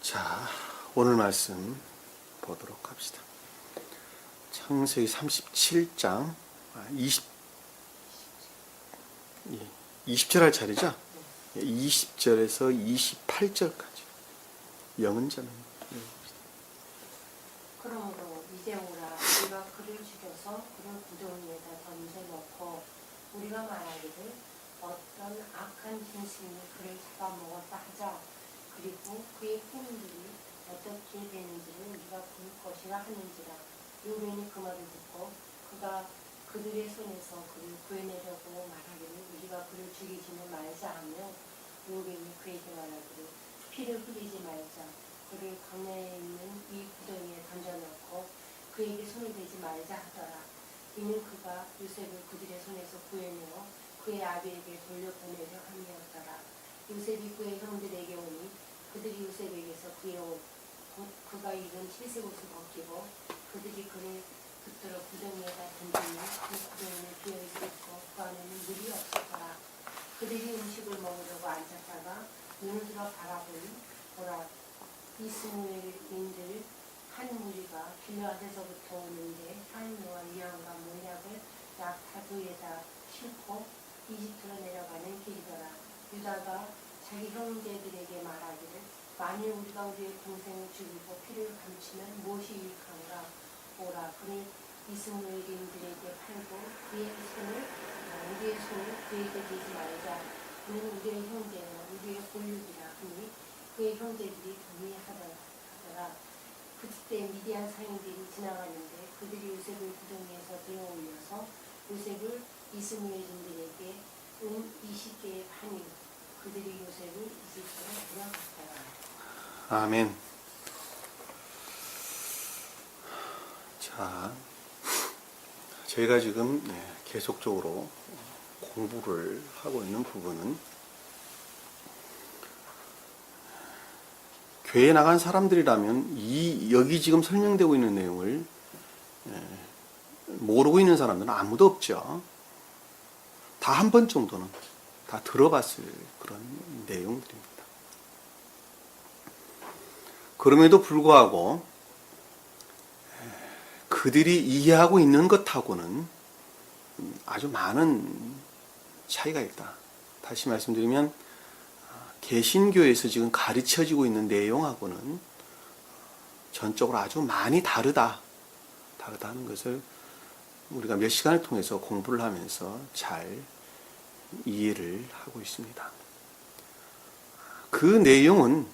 자, 오늘 말씀 보도록 합시다. 창세기 37장 20절 할 차례죠? 20절에서 28절까지 영은자는 그러므로 이제 오라 우리가 그를 죽여서 그를 구덩이에다 던져놓고 우리가 말하기를 어떤 악한 짐승이 그를 잡아먹었다 하자. 그리고 그의 후임들이 어떻게 되는지를 우리가 볼 것이라 하는지라. 요벤이 그 말을 듣고 그가 그들의 손에서 그를 구해내려고 말하기를 우리가 그를 죽이지는 말자 하며 요벤이 그에게 말하기를 피를 흘리지 말자. 그를 강야에 있는 이 구덩이에 던져놓고 그에게 손을 대지 말자 하더라. 이는 그가 요셉을 그들의 손에서 구해내어 그의 아비에게 돌려보내려 함이었더라. 요셉이 그의 형들에게 오니 그들이 요셉에게서 그의 옷, 곧 그가 입은 칠색 옷을 벗기고 그들이 그를 붙들어 구덩이에다 던지니 그 구덩이는 비어있었고 그 안에는 물이 없었더라. 그들이 음식을 먹으려고 앉았다가 눈을 들어 바라보니 보라 이스마엘인들 한 무리가 길르앗에서부터 오는데 향료와 위안과 몬약을 약타두에다 싣고 이집트로 내려가는 길이더라. 유다가 자기 형제들에게 말하기를 만일 우리가 우리의 동생을 죽이고 피를 감추면 무엇이 유익한가. 오라 그를 이스마엘인들에게 팔고 우리의 손을 그에게 대지 말자. 그는 우리의 형제요 우리의 골육이라 하니 그의 형제들이 동의하더라. 그때 미디안 상인들이 지나가는데 그들이 요셉을 구덩이에서 들어올려서 요셉을 이스마엘인들에게 20개의 판이 그들이 요셉을 이집트로 데려갔더라. 아멘. 자, 저희가 지금 계속적으로 공부를 하고 있는 부분은 교회에 나간 사람들이라면 여기 지금 설명되고 있는 내용을 모르고 있는 사람들은 아무도 없죠. 다 한 번 정도는 다 들어봤을 그런 내용들입니다. 그럼에도 불구하고 그들이 이해하고 있는 것하고는 아주 많은 차이가 있다. 다시 말씀드리면 개신교에서 지금 가르쳐지고 있는 내용하고는 전적으로 아주 많이 다르다는 것을 우리가 몇 시간을 통해서 공부를 하면서 잘 이해를 하고 있습니다. 그 내용은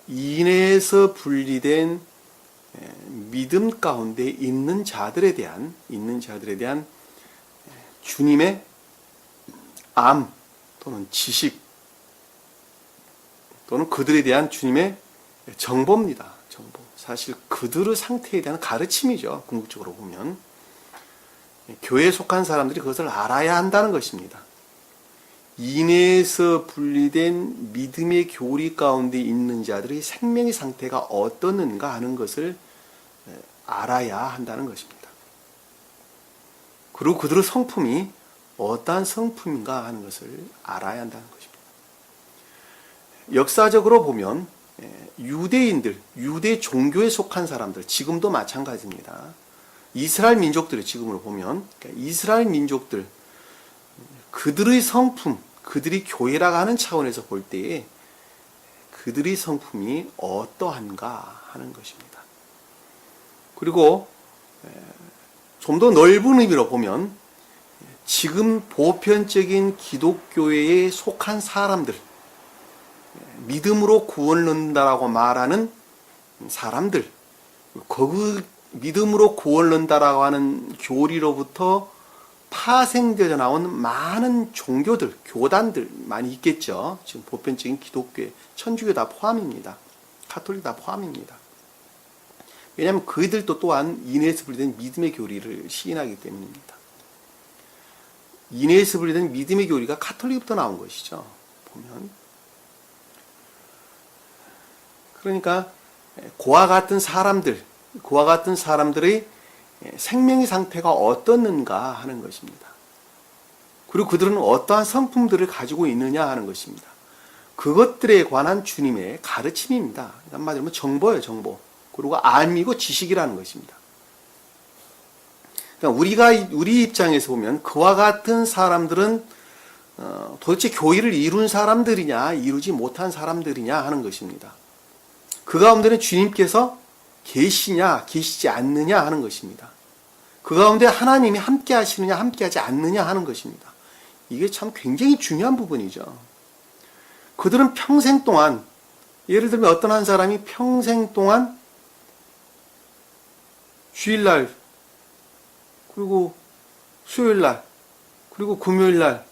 인에서 분리된 믿음 가운데 있는 자들에 대한 주님의 암 또는 지식 또는 그들에 대한 주님의 정보입니다. 정보. 사실 그들의 상태에 대한 가르침이죠. 궁극적으로 보면. 교회에 속한 사람들이 그것을 알아야 한다는 것입니다. 인에서 분리된 믿음의 교리 가운데 있는 자들의 생명의 상태가 어떻는가 하는 것을 알아야 한다는 것입니다. 그리고 그들의 성품이 어떠한 성품인가 하는 것을 알아야 한다는 것입니다. 역사적으로 보면 유대인들, 유대 종교에 속한 사람들, 지금도 마찬가지입니다. 이스라엘 민족들을 지금으로 보면 이스라엘 민족들, 그들의 성품, 그들이 교회라고 하는 차원에서 볼 때에 그들의 성품이 어떠한가 하는 것입니다. 그리고 좀 더 넓은 의미로 보면 지금 보편적인 기독교회에 속한 사람들, 믿음으로 구원을 얻는다라고 말하는 사람들, 그 믿음으로 구원을 얻는다라고 하는 교리로부터 파생되어 나온 많은 종교들, 교단들 많이 있겠죠. 지금 보편적인 기독교회, 천주교 다 포함입니다. 가톨릭 다 포함입니다. 왜냐하면 그들도 또한 인에서 분리된 믿음의 교리를 시인하기 때문입니다. 인에서 분리된 믿음의 교리가 가톨릭부터 나온 것이죠. 보면. 그러니까 그와 같은 사람들의 생명의 상태가 어떻는가 하는 것입니다. 그리고 그들은 어떠한 성품들을 가지고 있느냐 하는 것입니다. 그것들에 관한 주님의 가르침입니다. 한마디로 정보예요, 정보. 그리고 알미고 지식이라는 것입니다. 그러니까 우리 입장에서 보면 그와 같은 사람들은 도대체 교회를 이룬 사람들이냐, 이루지 못한 사람들이냐 하는 것입니다. 그 가운데는 주님께서 계시냐, 계시지 않느냐 하는 것입니다. 그 가운데 하나님이 함께 하시느냐, 함께 하지 않느냐 하는 것입니다. 이게 참 굉장히 중요한 부분이죠. 그들은 평생 동안, 예를 들면 어떤 한 사람이 평생 동안 주일날, 그리고 수요일날, 그리고 금요일날,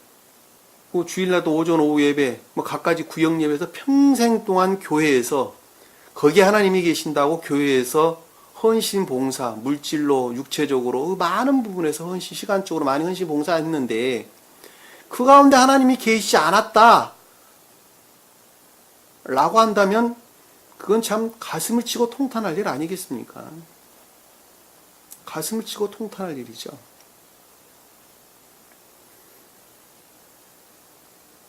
그리고 주일날도 오전 오후 예배, 각가지 구역 예배에서 평생 동안 교회에서 거기에 하나님이 계신다고 교회에서 헌신 봉사, 물질로, 육체적으로 많은 부분에서 헌신, 시간적으로 많이 헌신 봉사했는데 그 가운데 하나님이 계시지 않았다 라고 한다면 그건 참 가슴을 치고 통탄할 일 아니겠습니까? 가슴을 치고 통탄할 일이죠.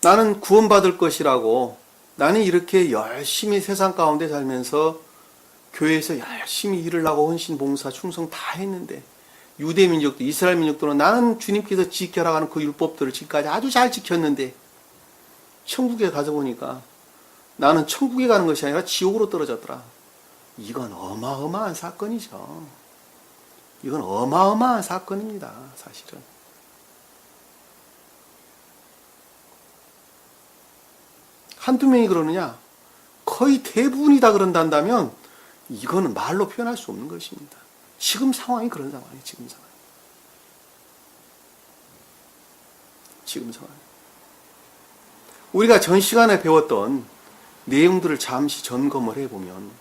나는 구원받을 것이라고, 나는 이렇게 열심히 세상 가운데 살면서 교회에서 열심히 일을 하고 헌신, 봉사, 충성 다 했는데 유대 민족도 이스라엘 민족들은 나는 주님께서 지켜라 하는 그 율법들을 지금까지 아주 잘 지켰는데 천국에 가서 보니까 나는 천국에 가는 것이 아니라 지옥으로 떨어졌더라. 이건 어마어마한 사건이죠. 이건 어마어마한 사건입니다. 사실은. 한두 명이 그러느냐? 거의 대부분이 다 그런단다면 이거는 말로 표현할 수 없는 것입니다. 지금 상황이 그런 상황이에요. 지금 상황. 지금 상황. 우리가 전 시간에 배웠던 내용들을 잠시 점검을 해보면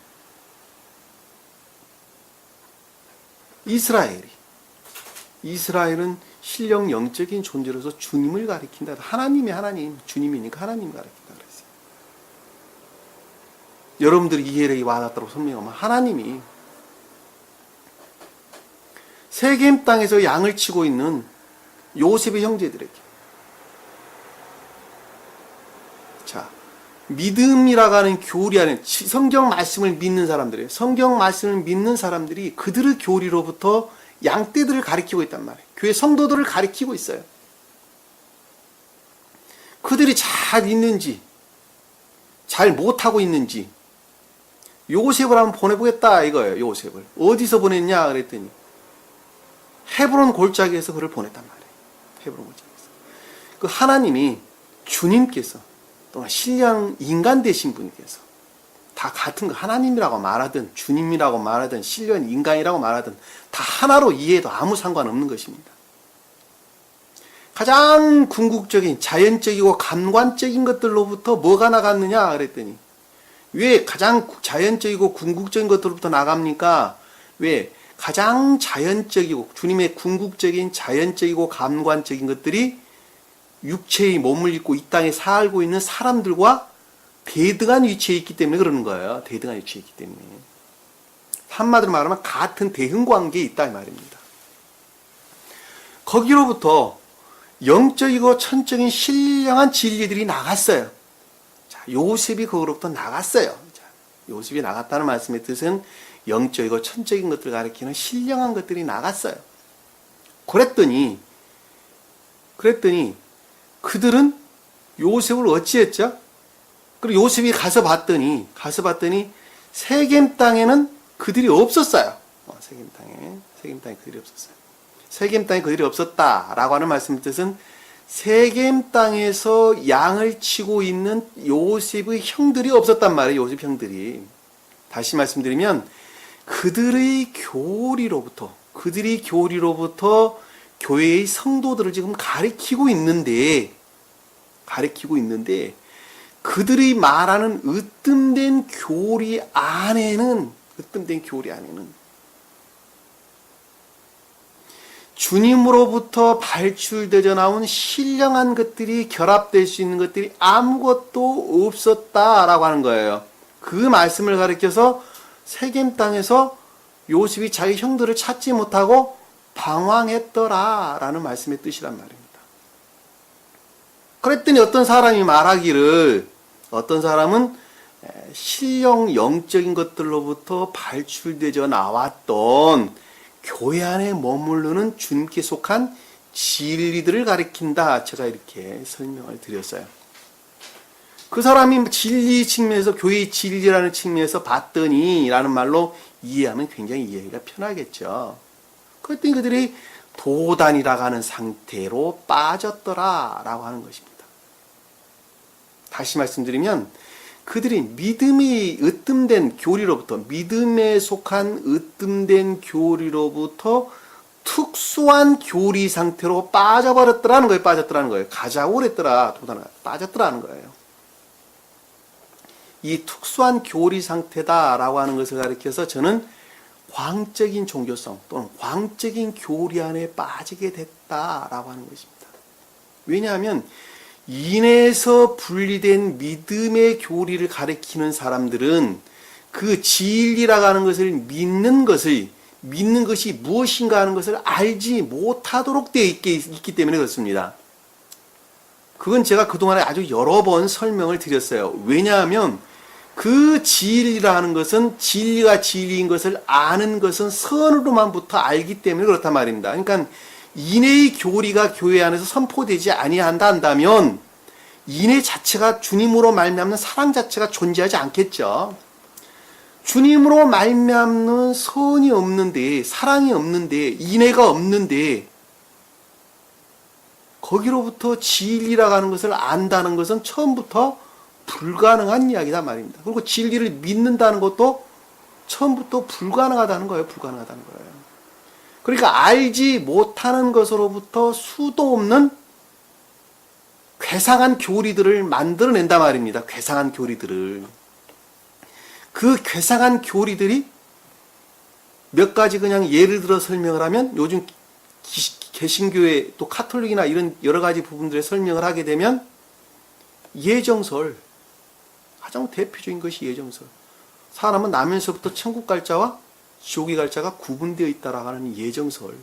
이스라엘은 신령 영적인 존재로서 주님을 가리킨다. 하나님이 하나님, 주님이니까 하나님 가리킨다 그랬어요. 여러분들이 이해력이 와닿도록 설명하면 하나님이 세겜 땅에서 양을 치고 있는 요셉의 형제들에게, 자, 믿음이라고 하는 교리 안에 성경 말씀을 믿는 사람들이에요. 성경 말씀을 믿는 사람들이 그들의 교리로부터 양떼들을 가리키고 있단 말이에요. 교회 성도들을 가리키고 있어요. 그들이 잘 있는지, 잘 못하고 있는지, 요셉을 한번 보내보겠다 이거예요. 요셉을. 어디서 보냈냐 그랬더니 헤브론 골짜기에서 그를 보냈단 말이에요. 헤브론 골짜기에서. 그 하나님이, 주님께서, 또는 신령 인간 되신 분께서 다 같은 거, 하나님이라고 말하든 주님이라고 말하든 신령 인간이라고 말하든 다 하나로 이해해도 아무 상관없는 것입니다. 가장 궁극적인 자연적이고 감관적인 것들로부터 뭐가 나갔느냐 그랬더니, 왜 가장 자연적이고 궁극적인 것들로부터 나갑니까? 왜 가장 자연적이고 주님의 궁극적인 자연적이고 감관적인 것들이 육체의 몸을 입고 이 땅에 살고 있는 사람들과 대등한 위치에 있기 때문에 그러는 거예요. 대등한 위치에 있기 때문에. 한마디로 말하면 같은 대응관계에 있다 이 말입니다. 거기로부터 영적이고 천적인 신령한 진리들이 나갔어요. 자, 요셉이 거기로부터 나갔어요. 자, 요셉이 나갔다는 말씀의 뜻은 영적이고 천적인 것들을 가리키는 신령한 것들이 나갔어요. 그랬더니 그들은 요셉을 어찌했죠? 그리고 요셉이 가서 봤더니 세겜 땅에는 그들이 없었어요. 세겜 땅에 그들이 없었어요. 세겜 땅에 그들이 없었다라고 하는 말씀의 뜻은 세겜 땅에서 양을 치고 있는 요셉의 형들이 없었단 말이에요. 요셉 형들이. 다시 말씀드리면 그들이 교리로부터 교회의 성도들을 지금 가리키고 있는데 그들이 말하는 으뜸된 교리 안에는 주님으로부터 발출되어 나온 신령한 것들이 결합될 수 있는 것들이 아무것도 없었다라고 하는 거예요. 그 말씀을 가리켜서 세겜 땅에서 요셉이 자기 형들을 찾지 못하고 방황했더라라는 말씀의 뜻이란 말입니다. 그랬더니 어떤 사람이 말하기를, 어떤 사람은 신령 영적인 것들로부터 발출되져 나왔던 교회 안에 머무르는 주님께 속한 진리들을 가리킨다. 제가 이렇게 설명을 드렸어요. 그 사람이 진리 측면에서, 교회의 진리라는 측면에서 봤더니 라는 말로 이해하면 굉장히 이해가 편하겠죠. 그랬더니 그들이 도단이라고 하는 상태로 빠졌더라 라고 하는 것입니다. 다시 말씀드리면 그들이 믿음이 으뜸된 교리로부터, 믿음에 속한 으뜸된 교리로부터 특수한 교리 상태로 빠져버렸더라는 거예요. 빠졌더라는 거예요. 가자고 그랬더라. 도단을 빠졌더라는 거예요. 이 특수한 교리 상태다라고 하는 것을 가리켜서 저는 광적인 종교성 또는 광적인 교리 안에 빠지게 됐다라고 하는 것입니다. 왜냐하면 인에서 분리된 믿음의 교리를 가리키는 사람들은 그 진리라고 하는 것을 믿는 것이 무엇인가 하는 것을 알지 못하도록 되어 있기 때문에 그렇습니다. 그건 제가 그동안에 아주 여러 번 설명을 드렸어요. 왜냐하면 그 진리라는 것은, 진리가 진리인 것을 아는 것은 선으로만부터 알기 때문에 그렇단 말입니다. 그러니까 인의 교리가 교회 안에서 선포되지 아니한다 한다면 인의 자체가, 주님으로 말미암는 사랑 자체가 존재하지 않겠죠. 주님으로 말미암는 선이 없는데, 사랑이 없는데, 인애가 없는데 거기로부터 진리라고 하는 것을 안다는 것은 처음부터 불가능한 이야기다 말입니다. 그리고 진리를 믿는다는 것도 처음부터 불가능하다는 거예요. 불가능하다는 거예요. 그러니까 알지 못하는 것으로부터 수도 없는 괴상한 교리들을 만들어낸단 말입니다. 괴상한 교리들을. 그 괴상한 교리들이 몇 가지 그냥 예를 들어 설명을 하면, 요즘 개신교회 또 카톨릭이나 이런 여러 가지 부분들의 설명을 하게 되면 예정설, 가장 대표적인 것이 예정설. 사람은 나면서부터 천국 갈 자와 지옥에 갈 자가 구분되어 있다라고 하는 예정설.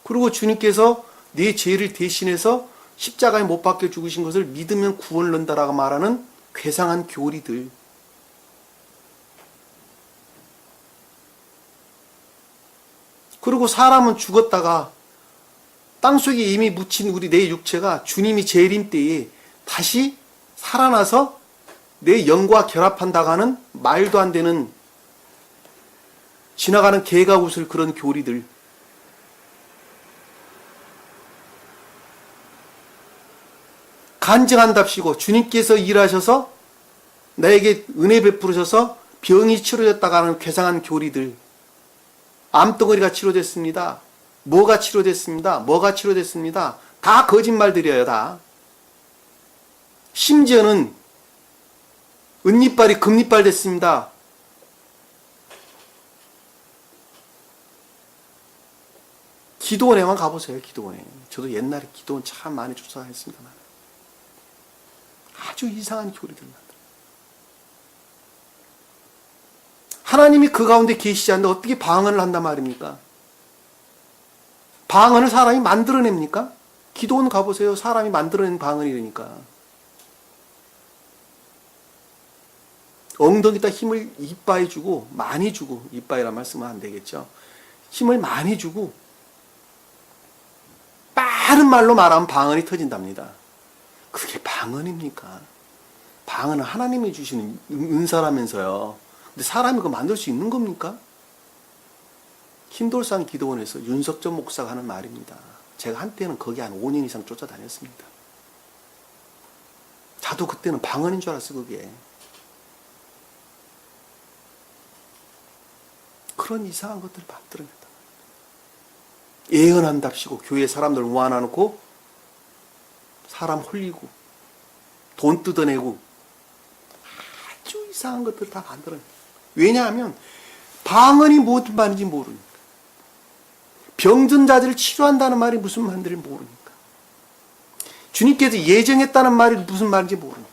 그리고 주님께서 내 죄를 대신해서 십자가에 못 박혀 죽으신 것을 믿으면 구원을 얻는다라고 말하는 괴상한 교리들. 그리고 사람은 죽었다가 땅속에 이미 묻힌 우리 내 육체가 주님이 재림 때에 다시 살아나서 내 영과 결합한다고 하는 말도 안 되는, 지나가는 개가 웃을 그런 교리들. 간증한답시고 주님께서 일하셔서 나에게 은혜 베푸셔서 병이 치료됐다고 하는 괴상한 교리들. 암덩어리가 치료됐습니다. 뭐가 치료됐습니다. 뭐가 치료됐습니다. 다 거짓말들이에요. 다. 심지어는 은이빨이 금이빨 됐습니다. 기도원에만 가보세요. 기도원에. 저도 옛날에 기도원 참 많이 조사했습니다. 아주 이상한 교리들 만들어요. 하나님이 그 가운데 계시지 않는데 어떻게 방언을 한단 말입니까? 방언을 사람이 만들어냅니까? 기도원 가보세요. 사람이 만들어낸 방언이라니까. 엉덩이에다 힘을 이빠이 주고, 많이 주고, 이빠이란 말씀은 안 되겠죠. 힘을 많이 주고 빠른 말로 말하면 방언이 터진답니다. 그게 방언입니까? 방언은 하나님이 주시는 은사라면서요. 근데 사람이 그거 만들 수 있는 겁니까? 흰돌산 기도원에서 윤석전 목사가 하는 말입니다. 제가 한때는 거기 한 5년 이상 쫓아다녔습니다. 저도 그때는 방언인 줄 알았어요. 그게. 그런 이상한 것들을 만들어냈다. 예언한답시고 교회 사람들 모아놔놓고 사람 홀리고 돈 뜯어내고 아주 이상한 것들을 다 만들어냈다. 왜냐하면 방언이 무슨 말인지 모르니까. 병든 자들을 치료한다는 말이 무슨 말인지 모르니까. 주님께서 예정했다는 말이 무슨 말인지 모르니까.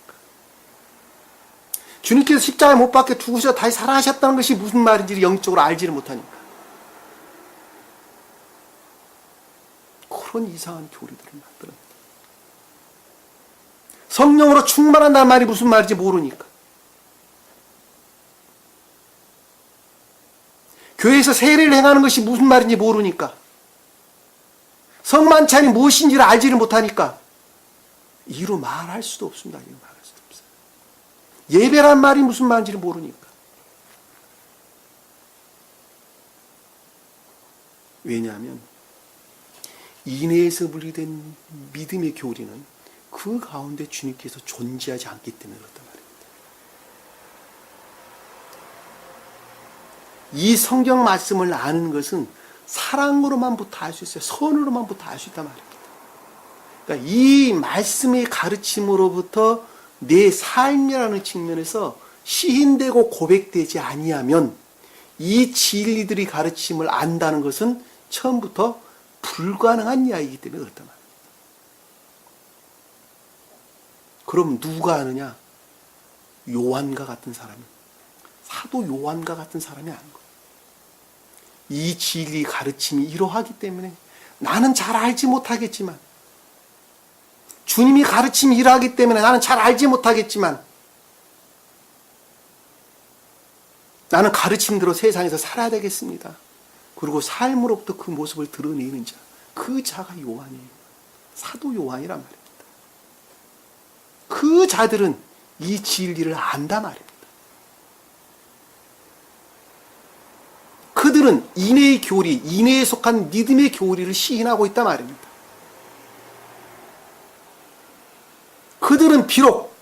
주님께서 십자가에 못 박혀 죽으셔 다시 살아나셨다는 것이 무슨 말인지 영적으로 알지를 못하니까. 그런 이상한 교리들을 만들어냈다. 성령으로 충만한다는 말이 무슨 말인지 모르니까. 교회에서 세례를 행하는 것이 무슨 말인지 모르니까. 성만찬이 무엇인지를 알지를 못하니까. 이로 말할 수도 없습니다. 이로 말할 수도 없어요. 예배란 말이 무슨 말인지를 모르니까. 왜냐하면 인내에서 분리된 믿음의 교리는 그 가운데 주님께서 존재하지 않기 때문에 그렇단 말입니다. 이 성경 말씀을 아는 것은 사랑으로만부터 알 수 있어요. 선으로만부터 알 수 있단 말입니다. 그러니까 이 말씀의 가르침으로부터 내 삶이라는 측면에서 시인되고 고백되지 아니하면 이 진리들이 가르침을 안다는 것은 처음부터 불가능한 이야기이기 때문에 그렇단 말입니다. 그럼 누가 아느냐? 요한과 같은 사람이, 사도 요한과 같은 사람이 아는 거예요. 이 진리 가르침이 이러하기 때문에 나는 잘 알지 못하겠지만, 주님이 가르침이 이러하기 때문에 나는 잘 알지 못하겠지만, 나는 가르침대로 세상에서 살아야 되겠습니다. 그리고 삶으로부터 그 모습을 드러내는 자, 그 자가 요한이에요. 사도 요한이란 말입니다. 그 자들은 이 진리를 안다 말입니다. 그들은 인내의 교리, 인내에 속한 믿음의 교리를 시인하고 있단 말입니다. 그들은 비록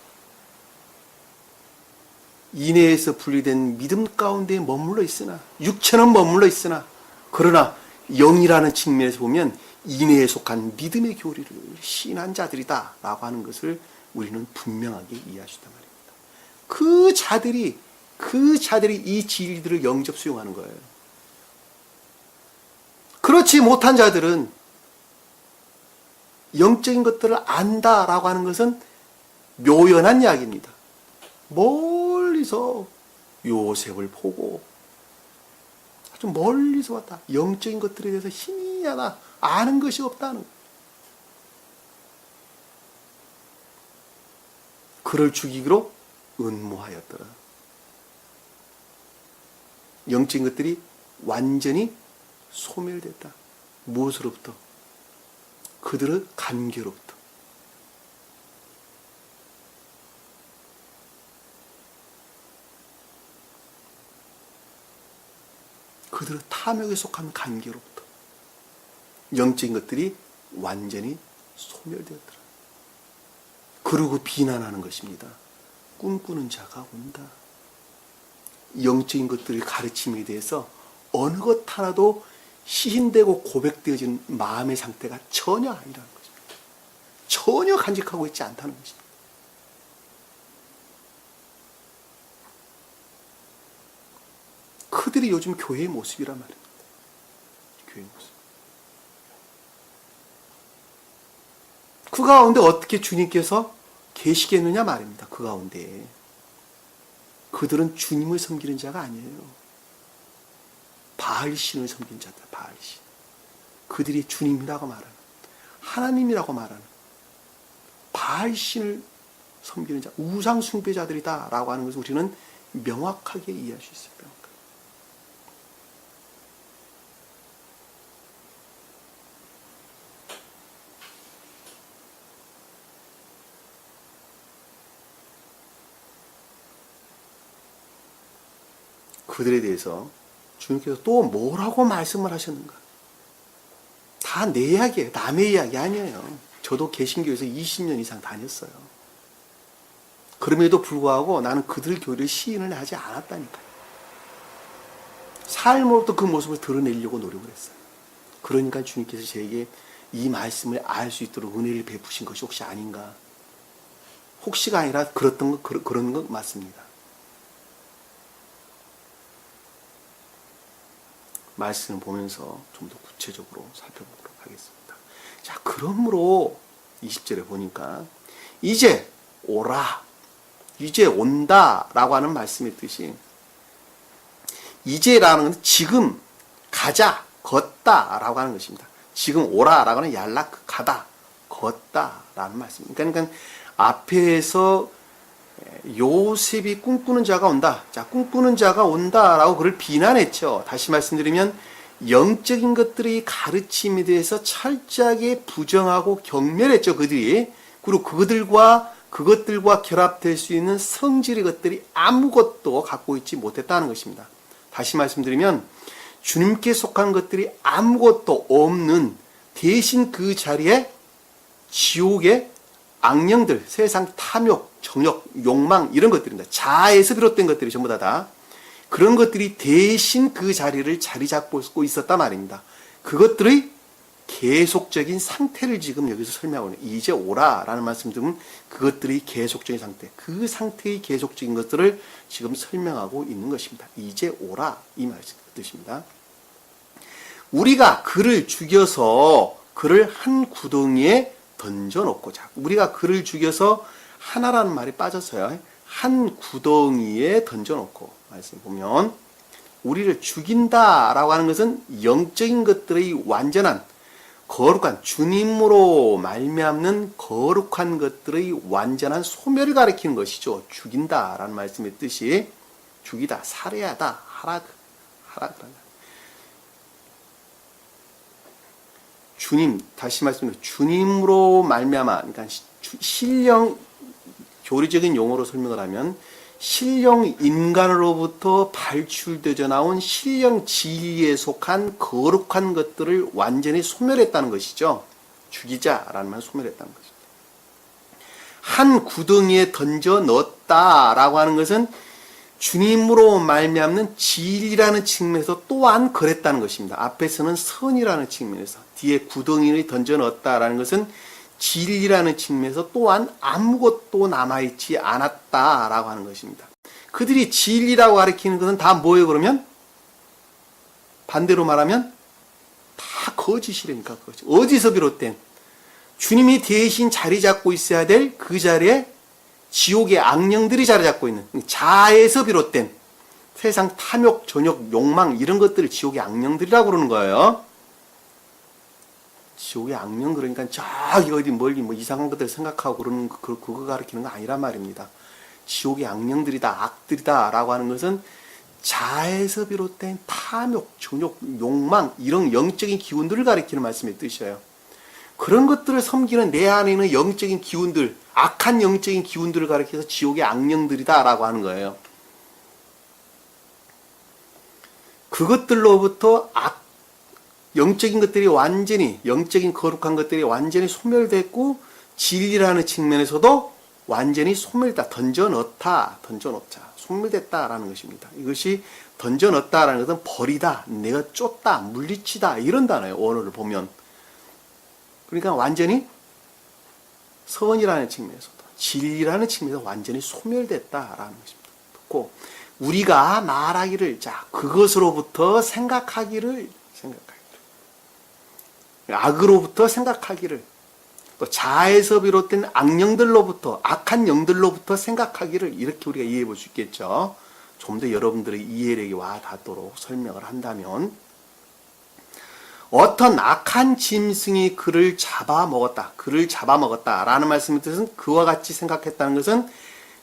인내에서 분리된 믿음 가운데 머물러 있으나, 육체는 머물러 있으나, 그러나 영이라는 측면에서 보면 인내에 속한 믿음의 교리를 시인한 자들이다 라고 하는 것을 우리는 분명하게 이해할 수 있단 말입니다. 그 자들이 이 진리들을 영접 수용하는 거예요. 그렇지 못한 자들은 영적인 것들을 안다라고 하는 것은 묘연한 이야기입니다. 멀리서 요셉을 보고 아주 멀리서 왔다. 영적인 것들에 대해서 힘이 하나 아는 것이 없다는 거예요. 그를 죽이기로 은모하였더라. 영적인 것들이 완전히 소멸됐다. 무엇으로부터? 그들의 간계로부터. 그들의 탐욕에 속한 간계로부터 영적인 것들이 완전히 소멸되었더라. 그러고 비난하는 것입니다. 꿈꾸는 자가 온다. 영적인 것들의 가르침에 대해서 어느 것 하나도 시인되고 고백되어진 마음의 상태가 전혀 아니라는 것입니다. 전혀 간직하고 있지 않다는 것입니다. 그들이 요즘 교회의 모습이란 말입니다. 교회의 모습. 그 가운데 어떻게 주님께서 계시겠느냐 말입니다. 그 가운데. 그들은 주님을 섬기는 자가 아니에요. 바알신을 섬긴 자다. 바알신. 그들이 주님이라고 말하는, 하나님이라고 말하는 바알신을 섬기는 자, 우상 숭배자들이다 라고 하는 것을 우리는 명확하게 이해할 수 있어요. 명확하게. 그들에 대해서 주님께서 또 뭐라고 말씀을 하셨는가? 다 내 이야기예요. 남의 이야기 아니에요. 저도 개신교에서 20년 이상 다녔어요. 그럼에도 불구하고 나는 그들 교리를 시인을 하지 않았다니까요. 삶으로부터 그 모습을 드러내려고 노력을 했어요. 그러니까 주님께서 저에게 이 말씀을 알 수 있도록 은혜를 베푸신 것이 혹시 아닌가? 혹시가 아니라 그런 것 맞습니다. 말씀을 보면서 좀 더 구체적으로 살펴보도록 하겠습니다. 자, 그러므로 20절에 보니까 이제 오라, 이제 온다 라고 하는 말씀의 뜻이, 이제라는 것은 지금, 가자, 걷다 라고 하는 것입니다. 지금 오라 라고 하는 얄락, 가다, 걷다 라는 말씀입니다. 그러니까 앞에서 요셉이 꿈꾸는 자가 온다. 자, 꿈꾸는 자가 온다라고 그를 비난했죠. 다시 말씀드리면 영적인 것들의 가르침에 대해서 철저하게 부정하고 경멸했죠. 그들이. 그리고 그것들과 결합될 수 있는 성질의 것들이 아무것도 갖고 있지 못했다는 것입니다. 다시 말씀드리면 주님께 속한 것들이 아무것도 없는 대신 그 자리에 지옥의 악령들, 세상 탐욕, 정욕, 욕망 이런 것들입니다. 자아에서 비롯된 것들이 전부 다 그런 것들이 대신 그 자리를 자리 잡고 있었단 말입니다. 그것들의 계속적인 상태를 지금 여기서 설명하고 있는 이제 오라라는 말씀 들으면 그것들의 계속적인 상태, 그 상태의 계속적인 것들을 지금 설명하고 있는 것입니다. 이제 오라 이 말씀 뜻입니다. 우리가 그를 죽여서 그를 한 구덩이에 던져놓고자. 우리가 그를 죽여서 하나라는 말이 빠졌어요. 한 구덩이에 던져놓고 말씀 보면 우리를 죽인다라고 하는 것은 영적인 것들의 완전한 거룩한 주님으로 말미암는 거룩한 것들의 완전한 소멸을 가리키는 것이죠. 죽인다라는 말씀의 뜻이 죽이다, 살해하다, 하라 그런다. 주님, 다시 말씀드립니다. 주님으로 말미암아, 그러니까 신령 교리적인 용어로 설명을 하면 신령 인간으로부터 발출되어 나온 신령 진리에 속한 거룩한 것들을 완전히 소멸했다는 것이죠. 죽이자라는 말 소멸했다는 것입니다. 한 구덩이에 던져 넣었다라고 하는 것은 주님으로 말미암는 진리라는 측면에서 또한 그랬다는 것입니다. 앞에서는 선이라는 측면에서, 뒤에 구덩이를 던져 넣었다라는 것은 진리라는 측면에서 또한 아무것도 남아있지 않았다라고 하는 것입니다. 그들이 진리라고 가리키는 것은 다 뭐예요 그러면? 반대로 말하면 다 거짓이라니까. 거짓. 어디서 비롯된? 주님이 대신 자리 잡고 있어야 될 그 자리에 지옥의 악령들이 자리 잡고 있는 자에서 비롯된 세상 탐욕, 전욕, 욕망 이런 것들을 지옥의 악령들이라고 그러는 거예요. 지옥의 악령 그러니까 저기 어디 멀리 뭐 이상한 것들 생각하고 그러는 그거 가르치는 거 아니란 말입니다. 지옥의 악령들이다, 악들이다 라고 하는 것은 자에서 비롯된 탐욕, 전욕, 욕망 이런 영적인 기운들을 가리키는 말씀의 뜻이에요. 그런 것들을 섬기는 내 안에 있는 영적인 기운들, 악한 영적인 기운들을 가리켜서 지옥의 악령들이다 라고 하는 거예요. 그것들로부터 영적인 것들이 완전히, 영적인 거룩한 것들이 완전히 소멸됐고 진리라는 측면에서도 완전히 소멸됐다. 던져넣다, 던져놓자. 소멸됐다라는 것입니다. 이것이 던져넣다라는 것은 버리다, 내가 쫓다, 물리치다 이런 단어예요. 원어를 보면. 그러니까 완전히 선이라는 측면에서도 진리라는 측면에서 완전히 소멸됐다라는 것입니다. 듣고 우리가 말하기를 자 그것으로부터 생각하기를 악으로부터 생각하기를 또 자에서 비롯된 악령들로부터 악한 영들로부터 생각하기를 이렇게 우리가 이해해 볼 수 있겠죠. 좀 더 여러분들의 이해력이 와 닿도록 설명을 한다면 어떤 악한 짐승이 그를 잡아먹었다 라는 말씀의 뜻은 그와 같이 생각했다는 것은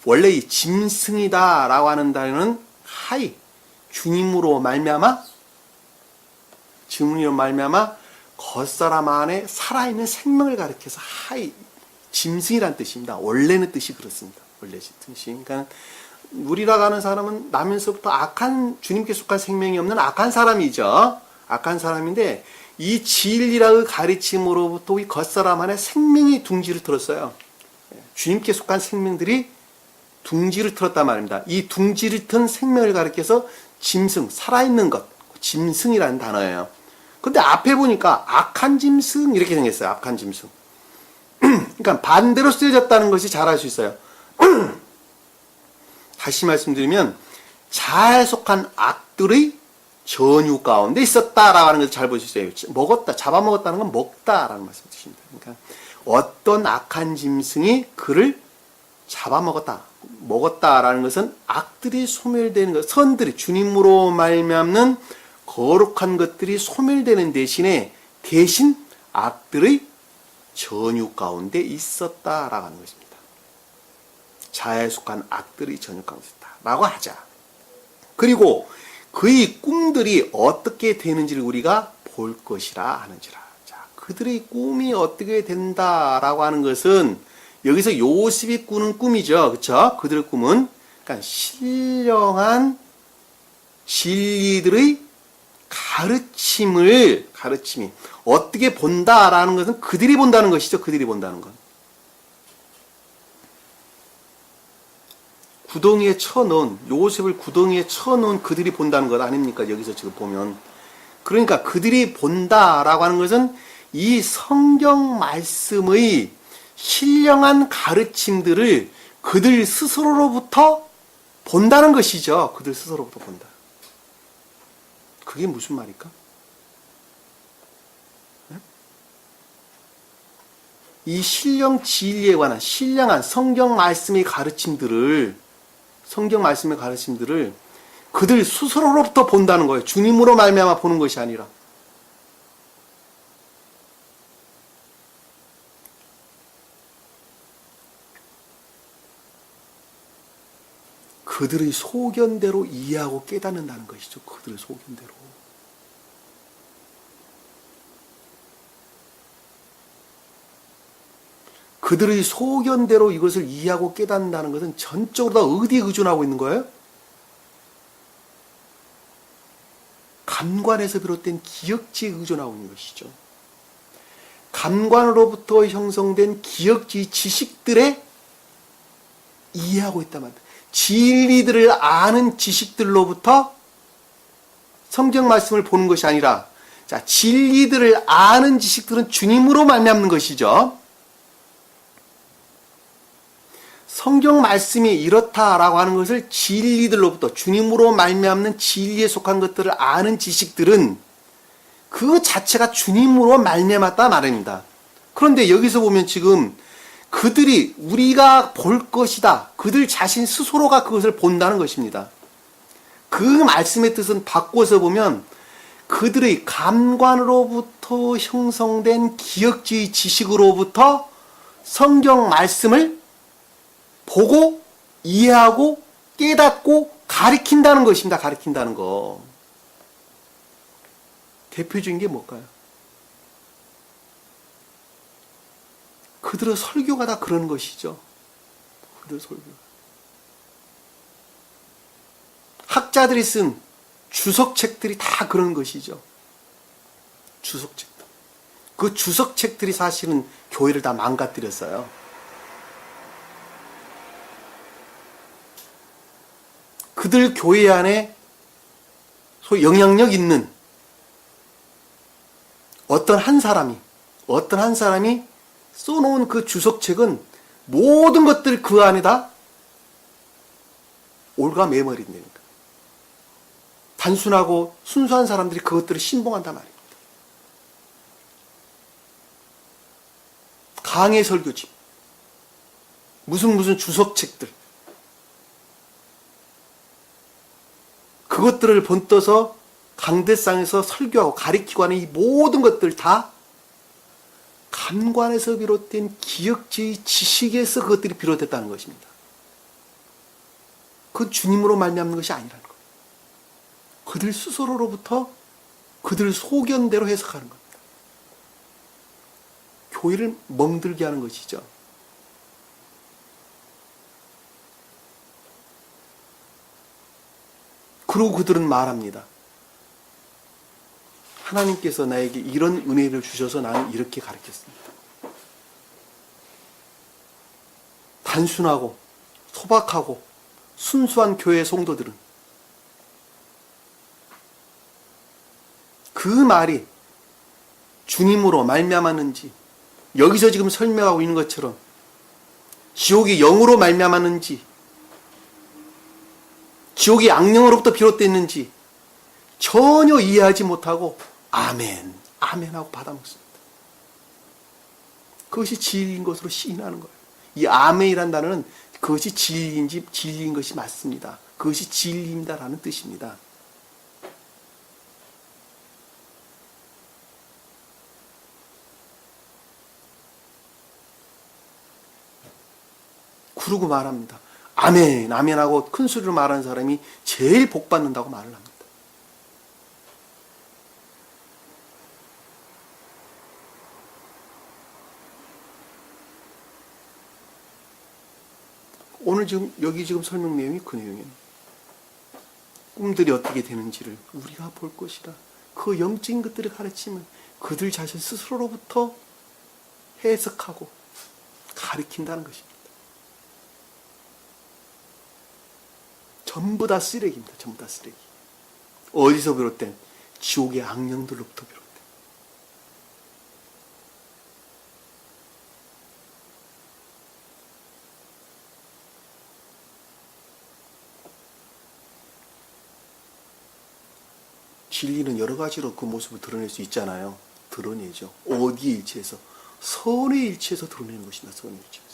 원래 이 짐승이다 라고 하는 단어는 주님으로 말미암아 겉사람 안에 살아있는 생명을 가리켜서 짐승이란 뜻입니다. 원래는 뜻이 그렇습니다. 원래 뜻이. 그러니까 우리라고 하는 사람은 나면서부터 악한 주님께 속한 생명이 없는 악한 사람이죠. 악한 사람인데 이 진리라의 가르침으로부터 이 겉사람 안에 생명이 둥지를 틀었어요. 주님께 속한 생명들이 둥지를 틀었단 말입니다. 이 둥지를 튼 생명을 가리켜서 짐승, 살아있는 것, 짐승이라는 단어예요. 근데 앞에 보니까 악한 짐승 이렇게 생겼어요. 악한 짐승. 그러니까 반대로 쓰여졌다는 것이 잘 알 수 있어요. 다시 말씀드리면 자에 속한 악들의 전유 가운데 있었다라고 하는 것을 잘 볼 수 있어요. 잡아먹었다는 건 먹다라는 말씀을 뜻입니다. 그러니까 어떤 악한 짐승이 그를 먹었다라는 것은 악들이 소멸되는 것, 선들이 주님으로 말미암는 거룩한 것들이 소멸되는 대신 악들의 전유 가운데 있었다라고 하는 것입니다. 자아에 속한 악들이 전역하고 있다라고 하자. 그리고 그의 꿈들이 어떻게 되는지를 우리가 볼 것이라 하는지라. 자, 그들의 꿈이 어떻게 된다라고 하는 것은 여기서 요셉이 꾸는 꿈이죠. 그렇죠? 그들의 꿈은 그러니까 신령한 진리들의 가르침이 어떻게 본다라는 것은 그들이 본다는 것이죠. 그들이 본다는 건. 구덩이에 쳐넣은, 요셉을 구덩이에 쳐넣은 그들이 본다는 것 아닙니까? 여기서 지금 보면. 그러니까 그들이 본다라고 하는 것은 이 성경 말씀의 신령한 가르침들을 그들 스스로로부터 본다는 것이죠. 그들 스스로부터 본다. 그게 무슨 말일까? 이 신령 진리에 관한 신령한 성경 말씀의 가르침들을 그들 스스로로부터 본다는 거예요. 주님으로 말미암아 보는 것이 아니라. 그들의 소견대로 이해하고 깨닫는다는 것이죠. 그들의 소견대로. 그들의 소견대로 이것을 이해하고 깨닫는다는 것은 전적으로 다 어디에 의존하고 있는 거예요? 감관에서 비롯된 기억지에 의존하고 있는 것이죠. 감관으로부터 형성된 기억지 지식들에 이해하고 있단 말이에요. 진리들을 아는 지식들로부터 성경 말씀을 보는 것이 아니라, 자, 진리들을 아는 지식들은 주님으로 말미암는 것이죠. 성경 말씀이 이렇다라고 하는 것을 진리들로부터 주님으로 말미암는 진리에 속한 것들을 아는 지식들은 그 자체가 주님으로 말미암았다 말입니다. 그런데 여기서 보면 지금 그들이 우리가 볼 것이다. 그들 자신 스스로가 그것을 본다는 것입니다. 그 말씀의 뜻은 바꿔서 보면 그들의 감관으로부터 형성된 기억지의 지식으로부터 성경 말씀을 보고 이해하고 깨닫고 가리킨다는 것입니다. 가리킨다는 거. 대표적인 게 뭘까요? 그들의 설교가 다 그런 것이죠. 그들의 설교. 학자들이 쓴 주석책들이 다 그런 것이죠. 주석책들. 그 주석책들이 사실은 교회를 다 망가뜨렸어요. 그들 교회 안에 소위 영향력 있는 어떤 한 사람이 써놓은 그 주석책은 모든 것들 그 안에다 올가매버린다니까. 단순하고 순수한 사람들이 그것들을 신봉한단 말입니다. 강의 설교집, 무슨 주석책들, 그것들을 본떠서 강대상에서 설교하고 가리키고 하는 이 모든 것들 다 감관에서 비롯된 기억지의 지식에서 그것들이 비롯됐다는 것입니다. 그건 주님으로 말미암는 것이 아니라는 거예요. 그들 스스로로부터 그들 소견대로 해석하는 겁니다. 교회를 멍들게 하는 것이죠. 그리고 그들은 말합니다. 하나님께서 나에게 이런 은혜를 주셔서 나는 이렇게 가르쳤습니다. 단순하고 소박하고 순수한 교회 성도들은 그 말이 주님으로 말미암았는지, 여기서 지금 설명하고 있는 것처럼 지옥이 영으로 말미암았는지, 지옥이 악령으로부터 비롯됐는지 전혀 이해하지 못하고 아멘, 아멘 하고 받아먹습니다. 그것이 진리인 것으로 시인하는 거예요. 이 아멘이란 단어는 그것이 진리인 것이 맞습니다. 그것이 진리입니다라는 뜻입니다. 부르고 말합니다. 아멘, 아멘 하고 큰 소리로 말하는 사람이 제일 복 받는다고 말을 합니다. 오늘 지금 여기 지금 설명 내용이 그 내용이에요. 꿈들이 어떻게 되는지를 우리가 볼 것이라. 그 영적인 것들을 가르치면 그들 자신 스스로로부터 해석하고 가르친다는 것입니다. 전부 다 쓰레기입니다. 전부 다 쓰레기. 어디서 비롯된? 지옥의 악령들로부터 비롯된. 진리는 여러 가지로 그 모습을 드러낼 수 있잖아요. 드러내죠. 어디에 일치해서? 선에 일치해서 드러내는 것입니다. 선에 일치해서.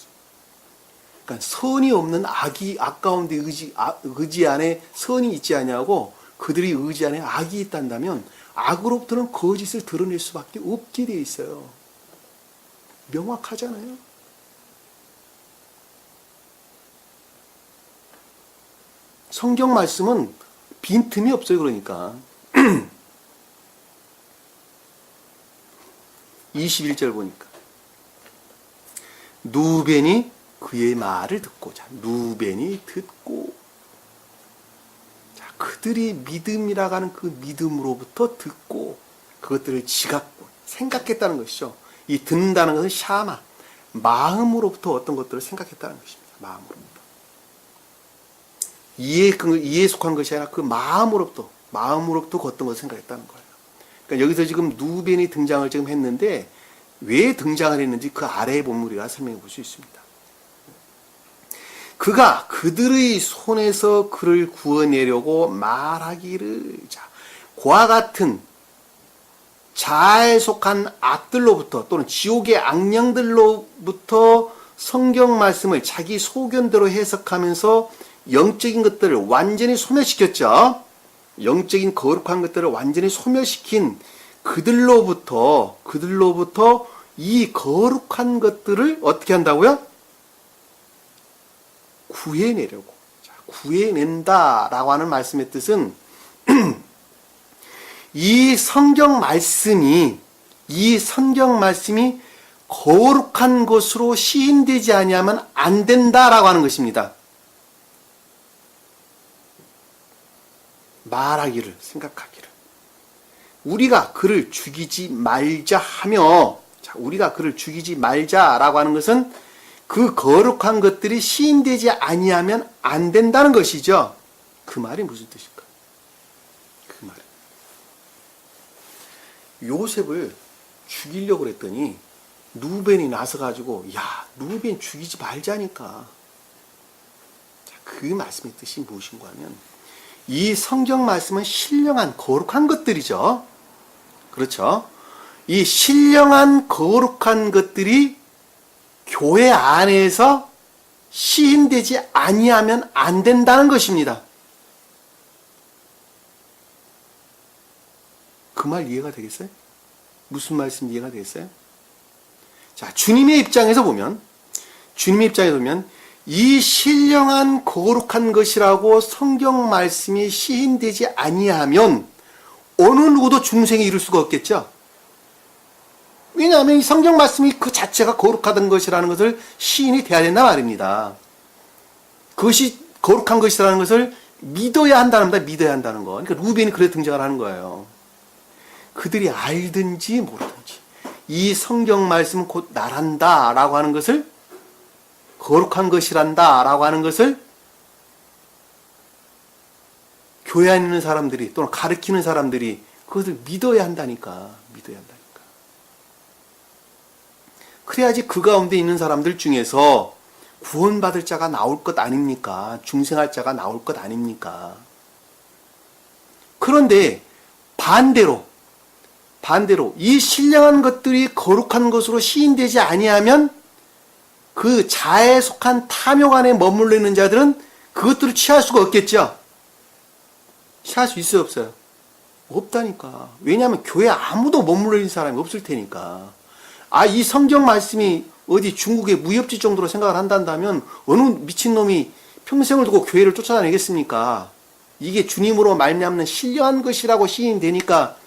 그러니까 선이 없는 악 가운데 의지 안에 선이 있지 아니하고 그들이 의지 안에 악이 있단다면 악으로부터는 거짓을 드러낼 수밖에 없게 되어 있어요. 명확하잖아요. 성경 말씀은 빈틈이 없어요. 그러니까 21절 보니까 누벤이 그의 말을 듣고, 자, 누벤이 듣고, 자, 그들이 믿음이라고 하는 그 믿음으로부터 듣고 그것들을 지각고 생각했다는 것이죠. 이 듣는다는 것은 샤마, 마음으로부터 어떤 것들을 생각했다는 것입니다. 마음으로부터. 이해에 속한 것이 아니라 그 마음으로부터 그 어떤 것을 생각했다는 거예요. 그러니까 여기서 지금 누벤이 등장을 지금 했는데 왜 등장을 했는지 그 아래의 본문 우리가 설명해 볼 수 있습니다. 그가 그들의 손에서 그를 구원내려고 말하기를, 자, 그와 같은 자아에 속한 악들로부터 또는 지옥의 악령들로부터 성경 말씀을 자기 소견대로 해석하면서 영적인 것들을 완전히 소멸시켰죠. 영적인 거룩한 것들을 완전히 소멸시킨 그들로부터 이 거룩한 것들을 어떻게 한다고요? 구해내려고. 자, 구해낸다라고 하는 말씀의 뜻은 이 성경 말씀이 거룩한 것으로 시인되지 아니하면 안 된다라고 하는 것입니다. 말하기를, 생각하기를. 우리가 그를 죽이지 말자 하며, 자, 우리가 그를 죽이지 말자라고 하는 것은 그 거룩한 것들이 시인되지 아니하면 안 된다는 것이죠. 그 말이 무슨 뜻일까? 그 말은 요셉을 죽이려고 그랬더니 누벤이 나서가지고, 야, 누벤 죽이지 말자니까. 자, 그 말씀의 뜻이 무엇인가 하면 이 성경 말씀은 신령한 거룩한 것들이죠. 그렇죠? 이 신령한 거룩한 것들이 교회 안에서 시인되지 아니하면 안 된다는 것입니다. 그 말 이해가 되겠어요? 무슨 말씀 이해가 되겠어요? 자, 주님의 입장에서 보면 이 신령한 거룩한 것이라고 성경 말씀이 시인되지 아니하면 어느 누구도 중생에 이룰 수가 없겠죠. 왜냐하면 이 성경 말씀이 그 자체가 거룩하던 것이라는 것을 시인이 돼야 된단 말입니다. 그것이 거룩한 것이라는 것을 믿어야 한다는 겁니다. 믿어야 한다는 거. 그러니까 루벤이 그래 등장을 하는 거예요. 그들이 알든지 모르든지 이 성경 말씀은 곧 나란다 라고 하는 것을, 거룩한 것이란다 라고 하는 것을 교회 안에 있는 사람들이 또는 가르치는 사람들이 그것을 믿어야 한다니까. 그래야지 그 가운데 있는 사람들 중에서 구원받을 자가 나올 것 아닙니까? 중생할 자가 나올 것 아닙니까? 그런데 반대로 이 신령한 것들이 거룩한 것으로 시인되지 아니하면 그 자아에 속한 탐욕 안에 머물러 있는 자들은 그것들을 취할 수가 없겠죠? 취할 수 있어요, 없어요? 없다니까. 왜냐하면 교회에 아무도 머물러 있는 사람이 없을 테니까. 이 성경 말씀이 어디 중국의 무협지 정도로 생각을 한다면 어느 미친놈이 평생을 두고 교회를 쫓아다니겠습니까? 이게 주님으로 말미암는 신령한 것이라고 시인되니까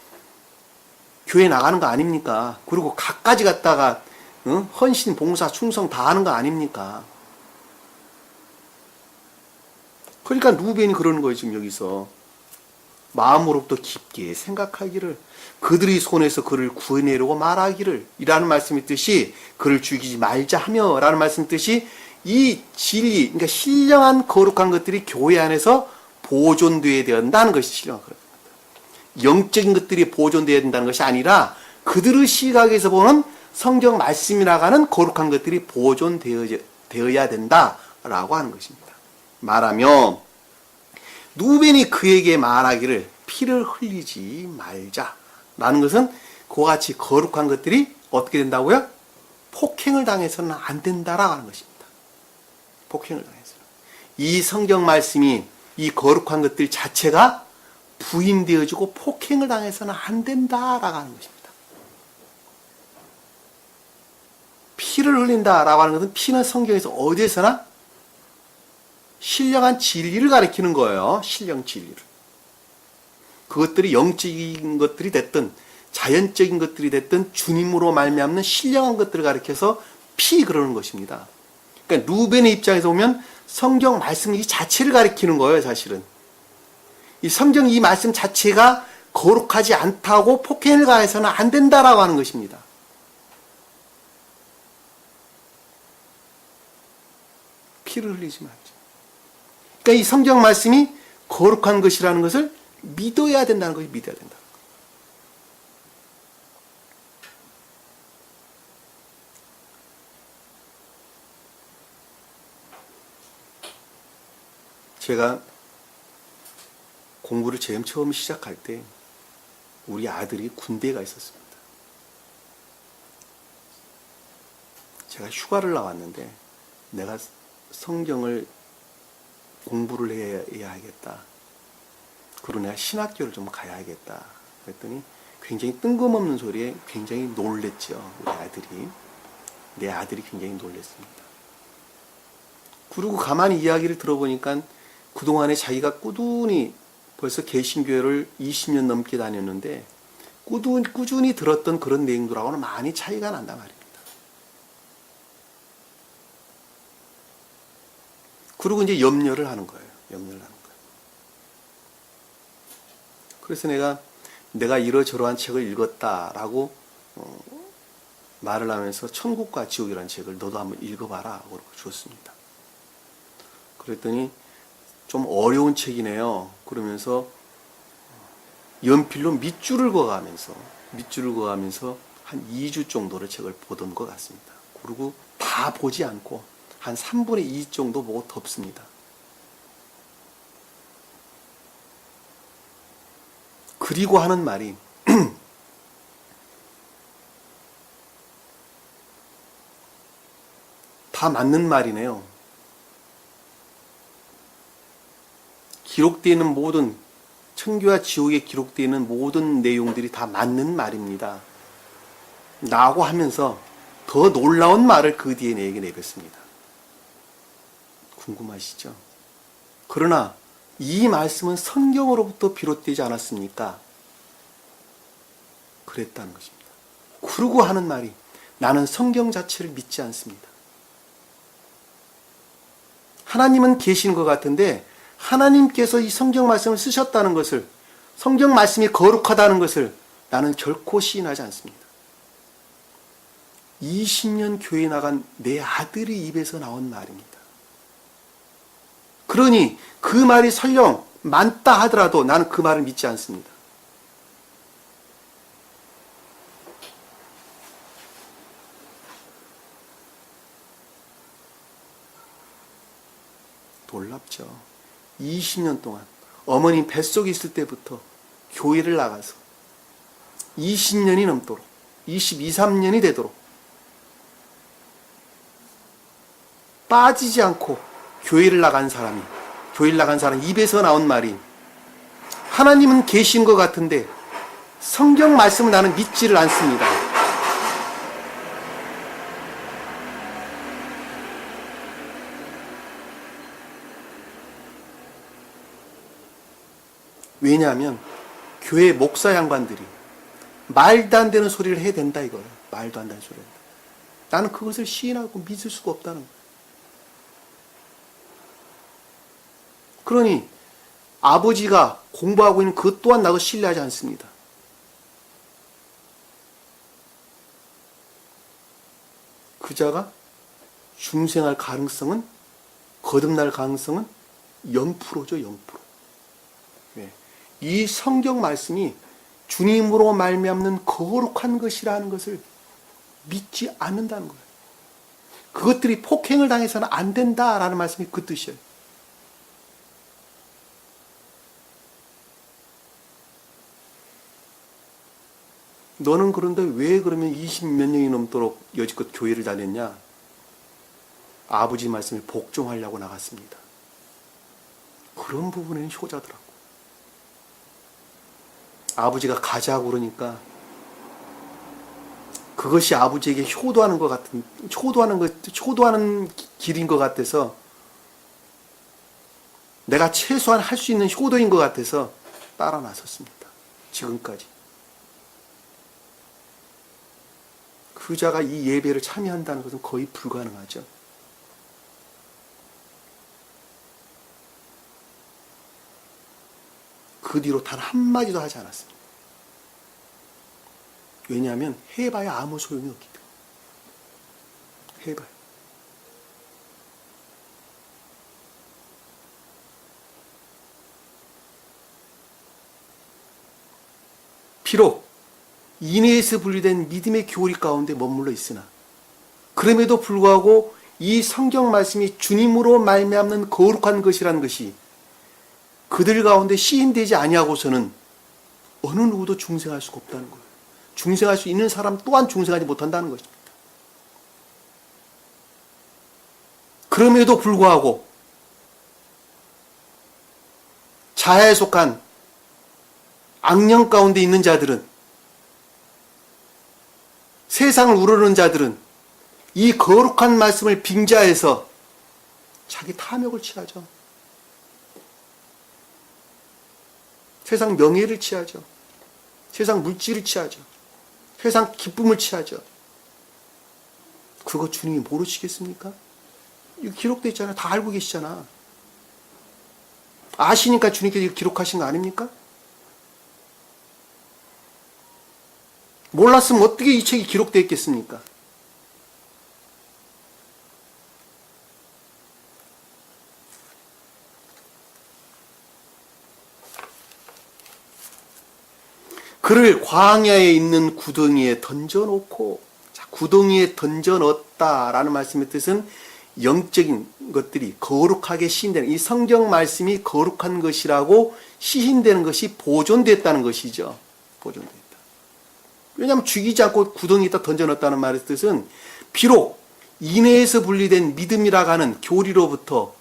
교회 나가는 거 아닙니까? 그리고 각가지 갖다가 헌신, 봉사, 충성 다 하는 거 아닙니까? 그러니까 루벤이 그러는 거예요, 지금 여기서. 마음으로부터 깊게 생각하기를, 그들의 손에서 그를 구해내려고 말하기를, 이라는 말씀의 뜻이 그를 죽이지 말자 하며 라는 말씀의 뜻이 이 진리, 그러니까 신령한 거룩한 것들이 교회 안에서 보존되어야 된다는 것이 신령한 거룩한 것. 영적인 것들이 보존되어야 된다는 것이 아니라 그들의 시각에서 보는 성경 말씀이라고 하는 거룩한 것들이 보존되어야 된다라고 하는 것입니다. 말하며 루벤이 그에게 말하기를 피를 흘리지 말자 라는 것은 그와 같이 거룩한 것들이 어떻게 된다고요? 폭행을 당해서는 안 된다라고 하는 것입니다. 폭행을 당해서는. 이 성경 말씀이 이 거룩한 것들 자체가 부인되어지고 폭행을 당해서는 안 된다라고 하는 것입니다. 피를 흘린다라고 하는 것은 피는 성경에서 어디에서나 신령한 진리를 가리키는 거예요. 신령 진리를. 그것들이 영적인 것들이 됐든 자연적인 것들이 됐든 주님으로 말미암는 신령한 것들을 가리켜서 피 그러는 것입니다. 그러니까 루벤의 입장에서 보면 성경 말씀 이 자체를 가리키는 거예요, 사실은. 이 성경 이 말씀 자체가 거룩하지 않다고 폭행을 가해서는 안 된다라고 하는 것입니다. 피를 흘리지 말자. 그러니까 이 성경 말씀이 거룩한 것이라는 것을 믿어야 된다는 것이 믿어야 된다. 제가 공부를 제일 처음 시작할 때 우리 아들이 군대에 가 있었습니다. 제가 휴가를 나왔는데 내가 성경을 공부를 해야겠다. 그리고 내가 신학교를 좀 가야겠다. 그랬더니 굉장히 뜬금없는 소리에 굉장히 놀랬죠. 우리 아들이. 내 아들이 굉장히 놀랬습니다. 그리고 가만히 이야기를 들어보니까 그동안에 자기가 꾸준히 벌써 개신교회를 20년 넘게 다녔는데 꾸준히 들었던 그런 내용들하고는 많이 차이가 난단 말입니다. 그리고 이제 염려를 하는 거예요. 염려를 하는 거예요. 그래서 내가 이러저러한 책을 읽었다라고 말을 하면서 천국과 지옥이라는 책을 너도 한번 읽어봐라 그러고 주었습니다. 그랬더니 좀 어려운 책이네요. 그러면서 연필로 밑줄을 그어가면서 한 2주 정도의 책을 보던 것 같습니다. 그리고 다 보지 않고 한 3분의 2 정도 보고 덮습니다. 그리고 하는 말이 다 맞는 말이네요. 기록되어 있는 모든 천교와 지옥에 기록되어 있는 모든 내용들이 다 맞는 말입니다. 라고 하면서 더 놀라운 말을 그 뒤에 내게 내뱉습니다. 궁금하시죠? 그러나 이 말씀은 성경으로부터 비롯되지 않았습니까? 그랬다는 것입니다. 그러고 하는 말이 나는 성경 자체를 믿지 않습니다. 하나님은 계신 것 같은데 하나님께서 이 성경 말씀을 쓰셨다는 것을, 성경 말씀이 거룩하다는 것을 나는 결코 시인하지 않습니다. 20년 교회 나간 내 아들의 입에서 나온 말입니다. 그러니 그 말이 설령 맞다 하더라도 나는 그 말을 믿지 않습니다. 놀랍죠. 20년 동안 어머님 뱃속에 있을 때부터 교회를 나가서 20년이 넘도록 22, 3년이 되도록 빠지지 않고 교회를 나간 사람 입에서 나온 말이 하나님은 계신 것 같은데 성경 말씀을 나는 믿지를 않습니다. 왜냐하면 교회 목사 양반들이 말도 안 되는 소리를 해야 된다 이거예요. 말도 안 되는 소리를. 나는 그것을 시인하고 믿을 수가 없다는 거예요. 그러니 아버지가 공부하고 있는 그것 또한 나도 신뢰하지 않습니다. 그자가 중생할 가능성은, 거듭날 가능성은 0%죠, 0%. 네. 이 성경 말씀이 주님으로 말미암는 거룩한 것이라는 것을 믿지 않는다는 거예요. 그것들이 폭행을 당해서는 안 된다라는 말씀이 그 뜻이에요. 너는 그런데 왜 그러면 20몇 년이 넘도록 여지껏 교회를 다녔냐? 아버지 말씀에 복종하려고 나갔습니다. 그런 부분에는 효자더라고. 아버지가 가자고 그러니까 그것이 아버지에게 효도하는 것 같은, 효도하는 길인 것 같아서, 내가 최소한 할 수 있는 효도인 것 같아서 따라 나섰습니다. 지금까지. 그자가 이 예배를 참여한다는 것은 거의 불가능하죠. 그 뒤로 단 한마디도 하지 않았습니다. 왜냐하면 해봐야 아무 소용이 없기 때문에. 해봐요. 비록 인해에서 분리된 믿음의 교리 가운데 머물러 있으나 그럼에도 불구하고 이 성경 말씀이 주님으로 말미암는 거룩한 것이라는 것이 그들 가운데 시인되지 아니하고서는 어느 누구도 중생할 수가 없다는 거예요. 중생할 수 있는 사람 또한 중생하지 못한다는 것입니다. 그럼에도 불구하고 자아에 속한 악령 가운데 있는 자들은, 세상을 우러르는 자들은 이 거룩한 말씀을 빙자해서 자기 탐욕을 취하죠. 세상 명예를 취하죠. 세상 물질을 취하죠. 세상 기쁨을 취하죠. 그거 주님이 모르시겠습니까? 이거 기록되어 있잖아요. 다 알고 계시잖아. 아시니까 주님께서 기록하신 거 아닙니까? 몰랐으면 어떻게 이 책이 기록되어 있겠습니까? 그를 광야에 있는 구덩이에 던져놓고, 자, 구덩이에 던져넣었다라는 말씀의 뜻은 영적인 것들이 거룩하게 시인되는, 이 성경 말씀이 거룩한 것이라고 시인되는 것이 보존됐다는 것이죠. 보존됐다. 왜냐하면 죽이지 않고 구덩이에다 던져넣었다는 말의 뜻은 비록 인해에서 분리된 믿음이라고 하는 교리로부터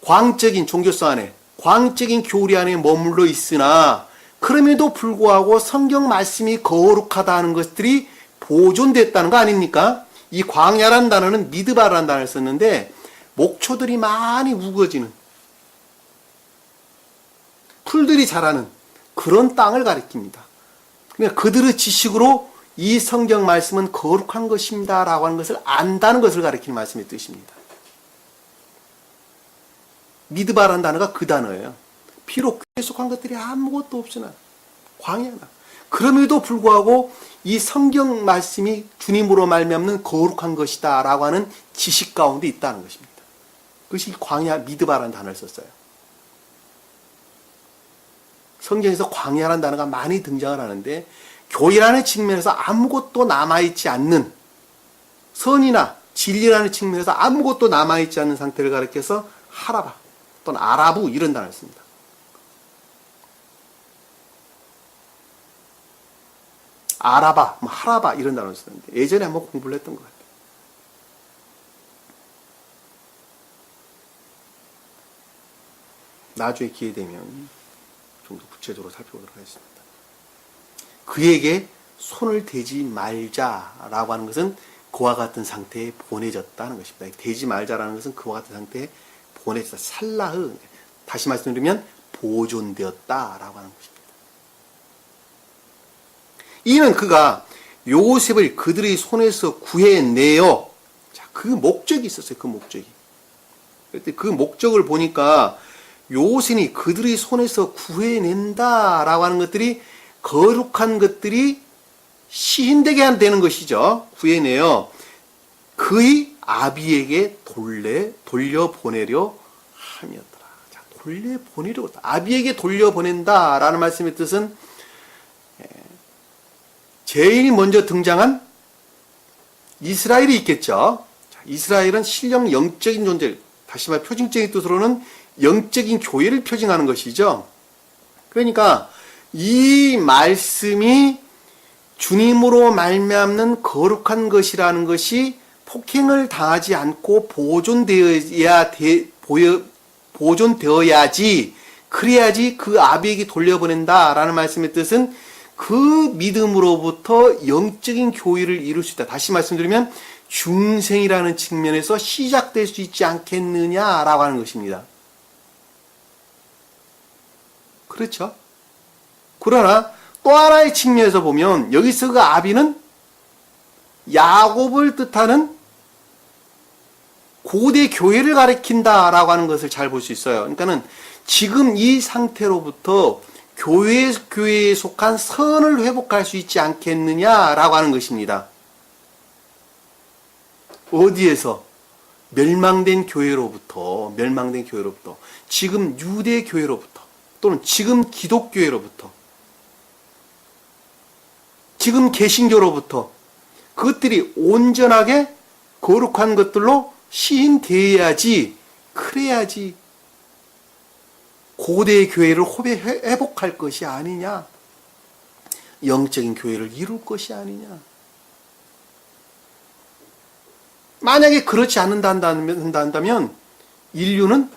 광적인 종교성 안에, 광적인 교리 안에 머물러 있으나 그럼에도 불구하고 성경 말씀이 거룩하다는 것들이 보존됐다는 거 아닙니까? 이 광야란 단어는 미드바라는 단어를 썼는데 목초들이 많이 우거지는, 풀들이 자라는 그런 땅을 가리킵니다. 그러니까 그들의 지식으로 이 성경 말씀은 거룩한 것입니다 라고 하는 것을 안다는 것을 가리키는 말씀의 뜻입니다. 미드바라는 단어가 그 단어예요. 비록 교회에 속한 것들이 아무것도 없으나, 광야나, 그럼에도 불구하고 이 성경 말씀이 주님으로 말미암는 거룩한 것이다 라고 하는 지식 가운데 있다는 것입니다. 그것이 광야, 미드바라는 단어를 썼어요. 성경에서 광야라는 단어가 많이 등장을 하는데 교회라는 측면에서 아무것도 남아있지 않는, 선이나 진리라는 측면에서 아무것도 남아있지 않는 상태를 가리켜서 하라바 또는 아라부 이런 단어를 씁니다. 아라바, 하라바 이런 단어를 쓰는데 예전에 한번 공부를 했던 것 같아요. 나중에 기회 되면 좀 더 구체적으로 살펴보도록 하겠습니다. 그에게 손을 대지 말자라고 하는 것은 그와 같은 상태에 보내졌다는 것입니다. 대지 말자라는 것은 그와 같은 상태에 보내졌다. 살라흐. 다시 말씀드리면 보존되었다라고 하는 것입니다. 이는 그가 요셉을 그들의 손에서 구해내어, 자, 그 목적이 있었어요. 그 목적이. 그때 그 목적을 보니까 요셉이 그들의 손에서 구해낸다라고 하는 것들이 거룩한 것들이 시인되게 되는 것이죠. 구해내어 그의 아비에게 돌려보내려 함이었더라. 자, 돌려보내려고. 아비에게 돌려보낸다라는 말씀의 뜻은 제일 먼저 등장한 이스라엘이 있겠죠. 자, 이스라엘은 신령 영적인 존재, 다시 말해 표징적인 뜻으로는 영적인 교회를 표징하는 것이죠. 그러니까 이 말씀이 주님으로 말미암는 거룩한 것이라는 것이 폭행을 당하지 않고 보존되어야지, 그래야지 그 아비에게 돌려보낸다라는 말씀의 뜻은 그 믿음으로부터 영적인 교회를 이룰 수 있다. 다시 말씀드리면 중생이라는 측면에서 시작될 수 있지 않겠느냐라고 하는 것입니다. 그렇죠? 그러나 또 하나의 측면에서 보면 여기서 그 아비는 야곱을 뜻하는 고대 교회를 가리킨다라고 하는 것을 잘 볼 수 있어요. 그러니까는 지금 이 상태로부터 교회에 속한 선을 회복할 수 있지 않겠느냐라고 하는 것입니다. 어디에서? 멸망된 교회로부터, 지금 유대 교회로부터, 또는 지금 기독교회로부터, 지금 개신교로부터 그것들이 온전하게 거룩한 것들로 시인되어야지, 그래야지 고대의 교회를 회복할 것이 아니냐, 영적인 교회를 이룰 것이 아니냐. 만약에 그렇지 않는다면 인류는,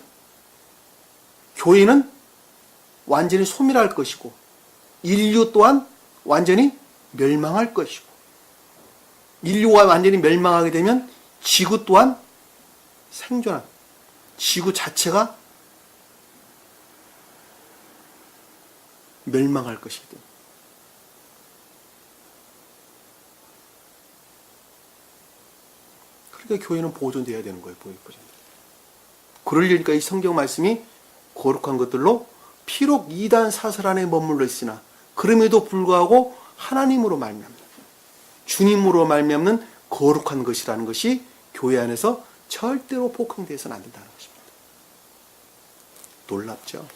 교회는 완전히 소멸할 것이고 인류 또한 완전히 멸망할 것이고, 인류가 완전히 멸망하게 되면 지구 또한 생존한, 지구 자체가 멸망할 것이거든요. 그러니까 교회는 보존되어야 되는 거예요. 그러려니까 이 성경 말씀이 거룩한 것들로 비록 이단 사설 안에 머물러 있으나 그럼에도 불구하고 하나님으로 말미암는, 주님으로 말미암는 거룩한 것이라는 것이 교회 안에서 절대로 폭행되어서는 안 된다는 것입니다. 놀랍죠?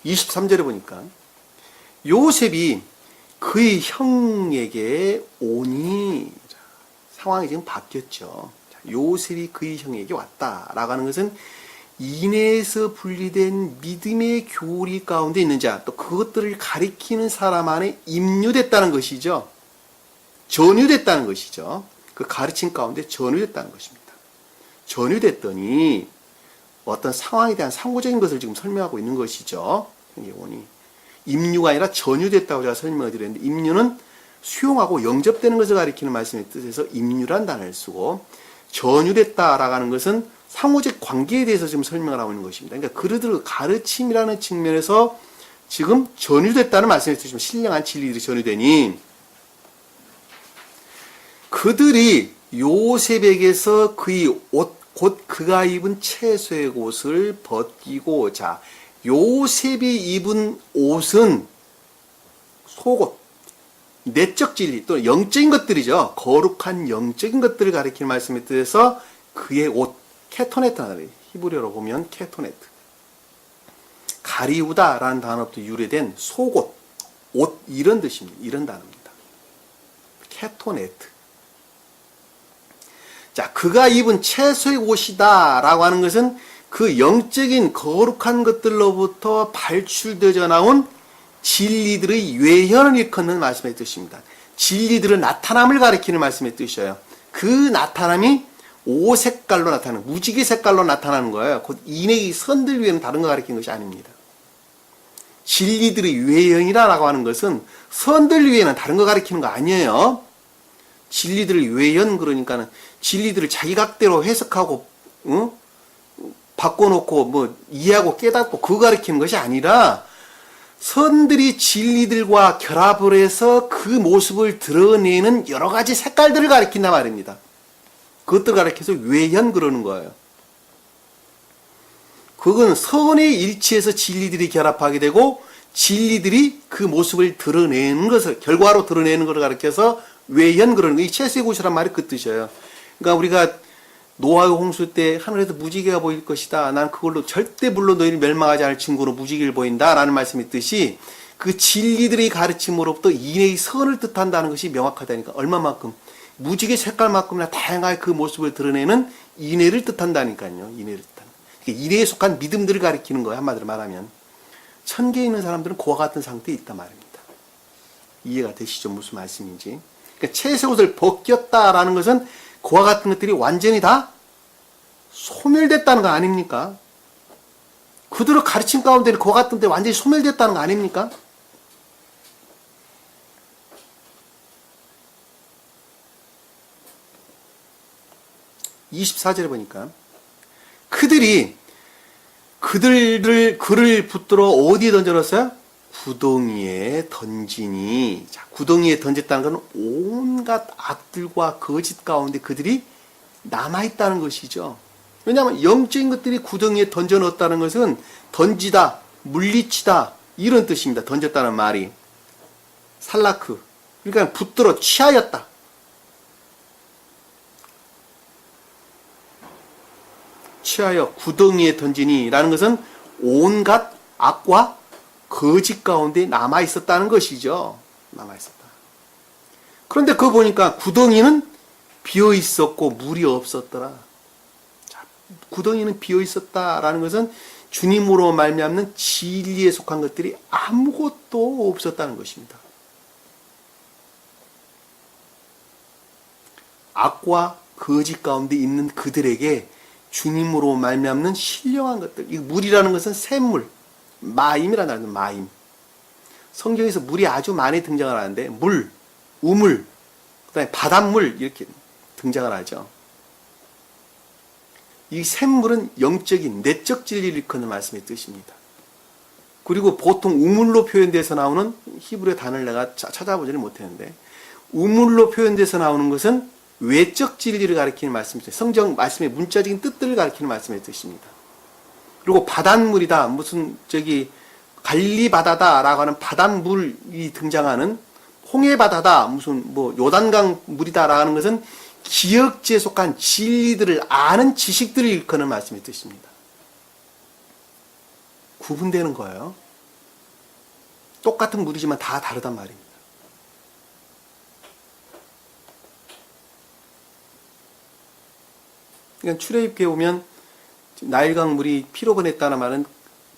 (23절에) 보니까 요셉이 그의 형에게 오니, 상황이 지금 바뀌었죠. 요셉이 그의 형에게 왔다라고 하는 것은 인내에서 분리된 믿음의 교리 가운데 있는 자, 또 그것들을 가리키는 사람 안에 임유됐다는 것이죠. 전유됐다는 것이죠. 그 가르침 가운데 전유됐다는 것입니다. 전유됐더니 어떤 상황에 대한 상호적인 것을 지금 설명하고 있는 것이죠. 임유가 아니라 전유됐다고 제가 설명을 드렸는데, 임유는 수용하고 영접되는 것을 가리키는 말씀의 뜻에서 임유란 단어를 쓰고, 전유됐다라고 하는 것은 상호적 관계에 대해서 지금 설명을 하고 있는 것입니다. 그러니까 그들의 가르침이라는 측면에서 지금 전유됐다는 말씀을 쓰시면, 신령한 진리들이 전유되니 그들이 요셉에게서 그의 옷, 곧 그가 입은 채소의 옷을 벗기고, 자, 요셉이 입은 옷은 속옷, 내적 진리 또는 영적인 것들이죠. 거룩한 영적인 것들을 가리키는 말씀에 뜻에서 그의 옷, 케토네트, 히브리어로 보면 케토네트, 가리우다라는 단어부터 유래된 속옷, 옷, 이런 뜻입니다. 이런 단어입니다. 케토네트. 자, 그가 입은 채소의 옷이다 라고 하는 것은 그 영적인 거룩한 것들로부터 발출되어 나온 진리들의 외현을 일컫는 말씀의 뜻입니다. 진리들의 나타남을 가리키는 말씀의 뜻이에요. 그 나타남이 오 색깔로 나타나는, 무지개 색깔로 나타나는 거예요. 곧 인의 선들 위에는 다른 거 가리키는 것이 아닙니다. 진리들의 외형이라고 하는 것은 선들 위에는 다른 거 가리키는 거 아니에요. 진리들을 외연 그러니까는 진리들을 자기 각대로 해석하고 바꿔놓고 뭐 이해하고 깨닫고 그거 가르치는 것이 아니라 선들이 진리들과 결합을 해서 그 모습을 드러내는 여러 가지 색깔들을 가르친단 말입니다. 그것들 가르쳐서 외연 그러는 거예요. 그건 선의 일치에서 진리들이 결합하게 되고 진리들이 그 모습을 드러내는 것을 결과로 드러내는 것을 가르쳐서 외연 그러는 이 채수의 곳이란 말이 그 뜻이에요. 그러니까 우리가 노아의 홍수 때 하늘에서 무지개가 보일 것이다. 난 그걸로 절대 물로 너희를 멸망하지 않을 증거로 무지개를 보인다. 라는 말씀이 있듯이 그 진리들의 가르침으로부터 인의 선을 뜻한다는 것이 명확하다니까. 얼마만큼 무지개 색깔만큼이나 다양하게 그 모습을 드러내는 인애를 뜻한다니까요. 인애를 뜻하는. 그러니까 인애에 속한 믿음들을 가리키는 거예요. 한마디로 말하면. 천계에 있는 사람들은 그와 같은 상태에 있단 말입니다. 이해가 되시죠? 무슨 말씀인지. 그러니까 채색 옷을 벗겼다라는 것은 그와 같은 것들이 완전히 다 소멸됐다는 거 아닙니까? 그대로 가르침 가운데 그와 같은 데 완전히 소멸됐다는 거 아닙니까? (24절에) 보니까 그를 붙들어 어디에 던져놨어요? 구덩이에 던지니. 자, 구덩이에 던졌다는 것은 온갖 악들과 거짓 가운데 그들이 남아있다는 것이죠. 왜냐하면 영적인 것들이 구덩이에 던져 넣었다는 것은 던지다, 물리치다 이런 뜻입니다. 던졌다는 말이 살라크. 그러니까 붙들어 취하였다. 취하여 구덩이에 던지니 라는 것은 온갖 악과 거짓 가운데 남아있었다는 것이죠. 남아있었다. 그런데 그거 보니까 구덩이는 비어있었고 물이 없었더라. 자, 구덩이는 비어있었다라는 것은 주님으로 말미암는 진리에 속한 것들이 아무것도 없었다는 것입니다. 악과 거짓 가운데 있는 그들에게 주님으로 말미암는 신령한 것들. 이 물이라는 것은 샘물, 마임이라는 말이에요. 마임. 성경에서 물이 아주 많이 등장을 하는데 물, 우물, 그다음에 바닷물 이렇게 등장을 하죠. 이 샘물은 영적인 내적 진리를 일컫는 말씀의 뜻입니다. 그리고 보통 우물로 표현돼서 나오는 히브리어 단어를 내가 찾아보지는 못했는데 우물로 표현돼서 나오는 것은 외적 진리를 가리키는 말씀이죠. 성경 말씀의 문자적인 뜻들을 가리키는 말씀의 뜻입니다. 그리고 바닷물이다, 무슨 갈릴리 바다다라고 하는 바닷물이 등장하는 홍해 바다다, 무슨 요단강 물이다라고 하는 것은 기억지에 속한 진리들을 아는 지식들을 일컫는 말씀의 뜻입니다. 구분되는 거예요. 똑같은 물이지만 다 다르단 말입니다. 그러니까 출애굽기에 보면 나일강 물이 피로 변했다는 말은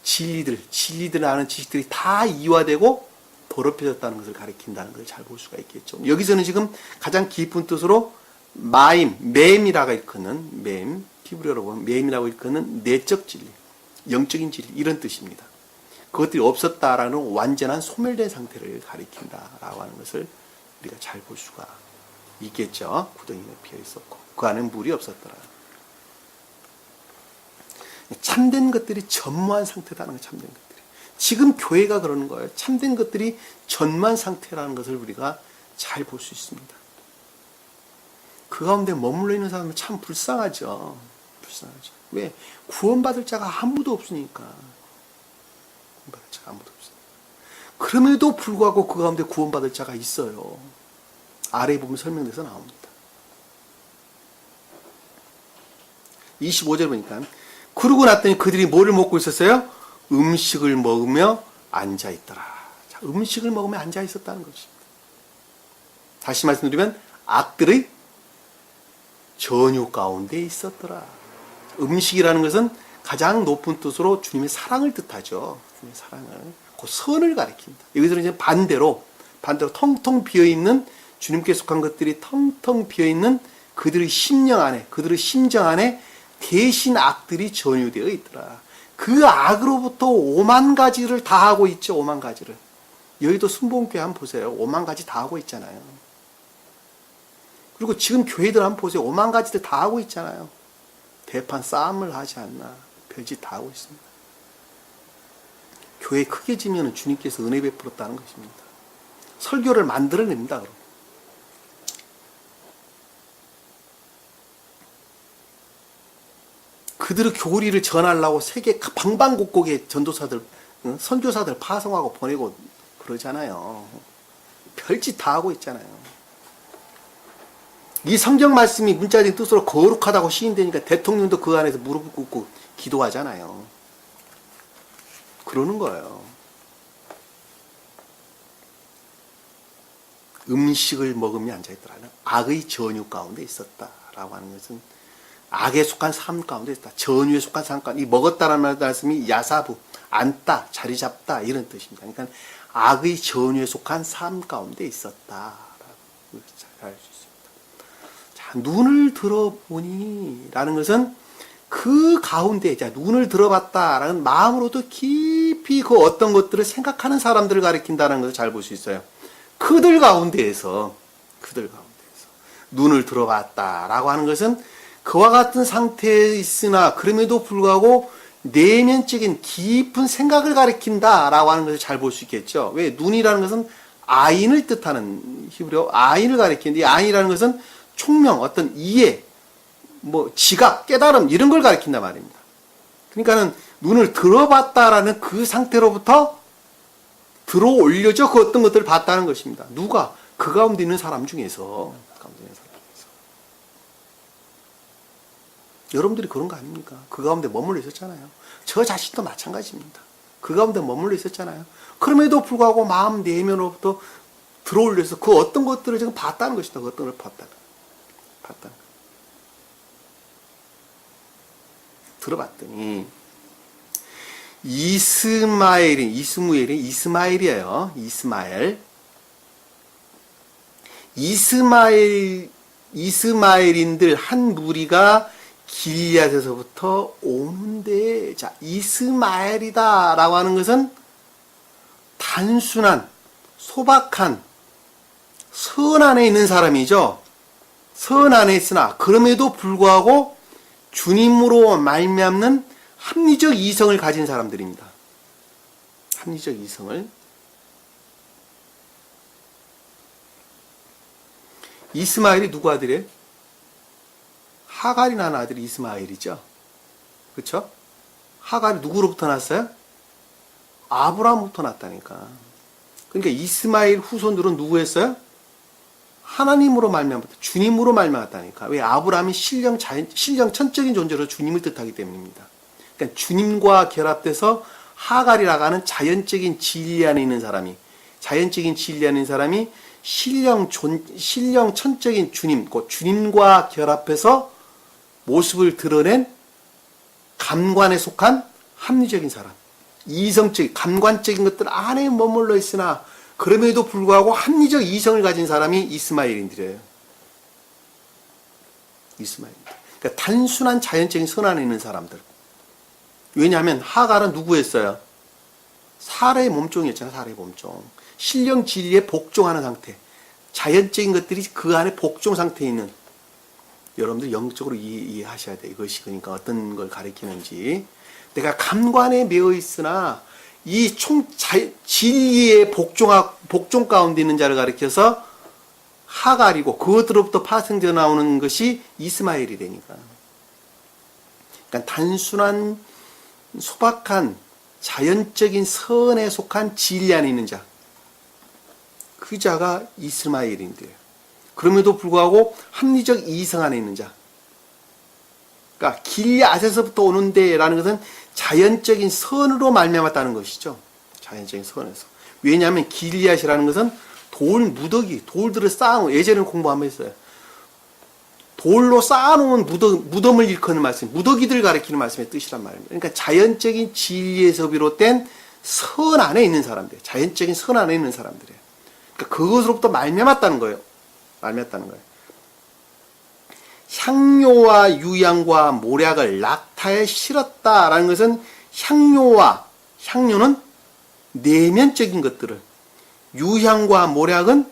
진리들 아는 지식들이 다 이화되고 더럽혀졌다는 것을 가리킨다는 걸 잘 볼 수가 있겠죠. 여기서는 지금 가장 깊은 뜻으로 맴이라고 일컫는 히브리어로 보면 맴이라고 일컫는 내적 진리, 영적인 진리 이런 뜻입니다. 그것들이 없었다라는 완전한 소멸된 상태를 가리킨다라고 하는 것을 우리가 잘 볼 수가 있겠죠. 구덩이가 비어 있었고 그 안에 물이 없었더라. 참된 것들이 전무한 상태라는 거예요. 참된 것들이. 지금 교회가 그러는 거예요. 참된 것들이 전무한 상태라는 것을 우리가 잘 볼 수 있습니다. 그 가운데 머물러 있는 사람은 참 불쌍하죠. 불쌍하죠. 왜? 구원받을 자가 아무도 없으니까. 구원받을 자가 아무도 없으니까. 그럼에도 불구하고 그 가운데 구원받을 자가 있어요. 아래에 보면 설명돼서 나옵니다. 25절 보니까 그러고 났더니 그들이 뭐를 먹고 있었어요? 음식을 먹으며 앉아있더라. 자, 음식을 먹으며 앉아있었다는 것입니다. 다시 말씀드리면 악들의 전유 가운데 있었더라. 음식이라는 것은 가장 높은 뜻으로 주님의 사랑을 뜻하죠. 주님의 사랑을. 그 선을 가리킵니다. 여기서는 이제 반대로 텅텅 비어있는 주님께 속한 것들이 텅텅 비어있는 그들의 심령 안에, 그들의 심정 안에 대신 악들이 전유되어 있더라. 그 악으로부터 5만 가지를 다 하고 있죠. 5만 가지를. 여의도 순복음교회 한번 보세요. 5만 가지 다 하고 있잖아요. 그리고 지금 교회들 한번 보세요. 오만 가지들 다 하고 있잖아요. 대판 싸움을 하지 않나. 별짓 다 하고 있습니다. 교회 크게 지면 주님께서 은혜 베풀었다는 것입니다. 설교를 만들어냅니다. 그럼. 그들의 교리를 전하려고 세계 방방곡곡에 전도사들, 선교사들 파송하고 보내고 그러잖아요. 별짓 다 하고 있잖아요. 이 성경 말씀이 문자적인 뜻으로 거룩하다고 시인되니까 대통령도 그 안에서 무릎 꿇고 기도하잖아요. 그러는 거예요. 음식을 먹으며 앉아있더라는 악의 전유 가운데 있었다라고 하는 것은 악에 속한 삶 가운데 있다. 전유에 속한 삶 가운데, 이 먹었다라는 말씀이 야사부, 앉다, 자리 잡다 이런 뜻입니다. 그러니까 악의 전유에 속한 삶 가운데 있었다라고 알 수 있습니다. 자, 눈을 들어보니라는 것은 그 가운데, 자, 눈을 들어봤다라는 마음으로도 깊이 그 어떤 것들을 생각하는 사람들을 가리킨다는 것을 잘 볼 수 있어요. 그들 가운데에서 눈을 들어봤다라고 하는 것은 그와 같은 상태에 있으나 그럼에도 불구하고 내면적인 깊은 생각을 가리킨다라고 하는 것을 잘 볼 수 있겠죠. 왜? 눈이라는 것은 아인을 뜻하는 히브리어 아인을 가리키는데, 이 아인이라는 것은 총명, 어떤 이해, 지각, 깨달음 이런 걸 가리킨단 말입니다. 그러니까는 눈을 들어봤다라는 그 상태로부터 들어 올려져 그 어떤 것들을 봤다는 것입니다. 누가? 그 가운데 있는 사람 중에서. 여러분들이 그런 거 아닙니까? 그 가운데 머물러 있었잖아요. 저 자신도 마찬가지입니다. 그 가운데 머물러 있었잖아요. 그럼에도 불구하고 마음 내면으로부터 들어 올려서 그 어떤 것들을 지금 봤다는 것이다. 그 어떤 걸 봤다는. 들어봤더니 이스마엘이에요. 이스마엘인들 한 무리가 길리앗에서부터 오는데, 자, 이스마엘이다라고 하는 것은 단순한, 소박한, 선 안에 있는 사람이죠. 선 안에 있으나 그럼에도 불구하고 주님으로 말미암는 합리적 이성을 가진 사람들입니다. 합리적 이성을. 이스마엘이 누구 아들이에요? 하갈이 낳은 아들이 이스마엘이죠. 그렇죠? 하갈이 누구로부터 났어요? 아브라함부터 났다니까. 그러니까 이스마엘 후손들은 누구였어요? 하나님으로 말미암았다. 주님으로 말미암았다니까. 왜? 아브라함이 신령 천적인 존재로 주님을 뜻하기 때문입니다. 그러니까 주님과 결합돼서 하갈이라고 하는 자연적인 진리 안에 있는 사람이 신령 천적인 주님, 곧 주님과 결합해서 모습을 드러낸 감관에 속한 합리적인 사람, 이성적인, 감관적인 것들 안에 머물러 있으나 그럼에도 불구하고 합리적 이성을 가진 사람이 이스마엘인들이에요. 이스마엘인들. 그러니까 단순한 자연적인 선 안에 있는 사람들. 왜냐하면 하갈은 누구였어요? 사례의 몸종이었잖아요. 사례의 몸종. 신령 진리에 복종하는 상태. 자연적인 것들이 그 안에 복종 상태에 있는, 여러분들 영적으로 이해하셔야 돼요. 이것이 그러니까 어떤 걸 가리키는지. 내가 감관에 매여 있으나 이 진리의 복종 가운데 있는 자를 가리켜서 하갈이고, 그것으로부터 파생되어 나오는 것이 이스마엘이 되니까. 그러니까 단순한 소박한 자연적인 선에 속한 진리 안에 있는 자, 그 자가 이스마엘인데요. 그럼에도 불구하고 합리적 이성 안에 있는 자. 그러니까 길앗에서부터 오는데라는 것은 자연적인 선으로 말미암았다는 것이죠. 자연적인 선에서. 왜냐하면 길앗이라는 것은 돌들을 쌓아놓은, 예전에 공부하면 했어요. 돌로 쌓아놓은 무덤을 일컫는 말씀, 무더기들 가리키는 말씀의 뜻이란 말입니다. 그러니까 자연적인 진리에서 비롯된 선 안에 있는 사람들, 자연적인 선 안에 있는 사람들이에요. 그러니까 그것으로부터 말미암았다는 거예요. 향료와 유향과 모략을 낙타에 실었다라는 것은 향료는 내면적인 것들을, 유향과 모략은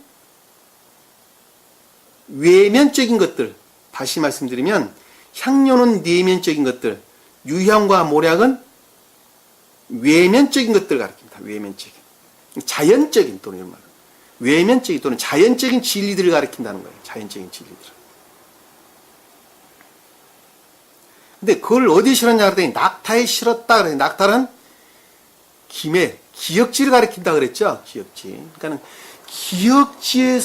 외면적인 것들, 다시 말씀드리면 향료는 내면적인 것들, 유향과 모략은 외면적인 것들을 가리킵니다. 외면적인. 자연적인 또는 이런 말. 외면적인 또는 자연적인 진리들을 가리킨다는 거예요. 자연적인 진리들. 근데 그걸 어디에 실었냐 그랬더니 낙타에 실었다 그래요. 낙타는 김에 기역지를 가리킨다 그랬죠. 기역지. 그러니까 기역지의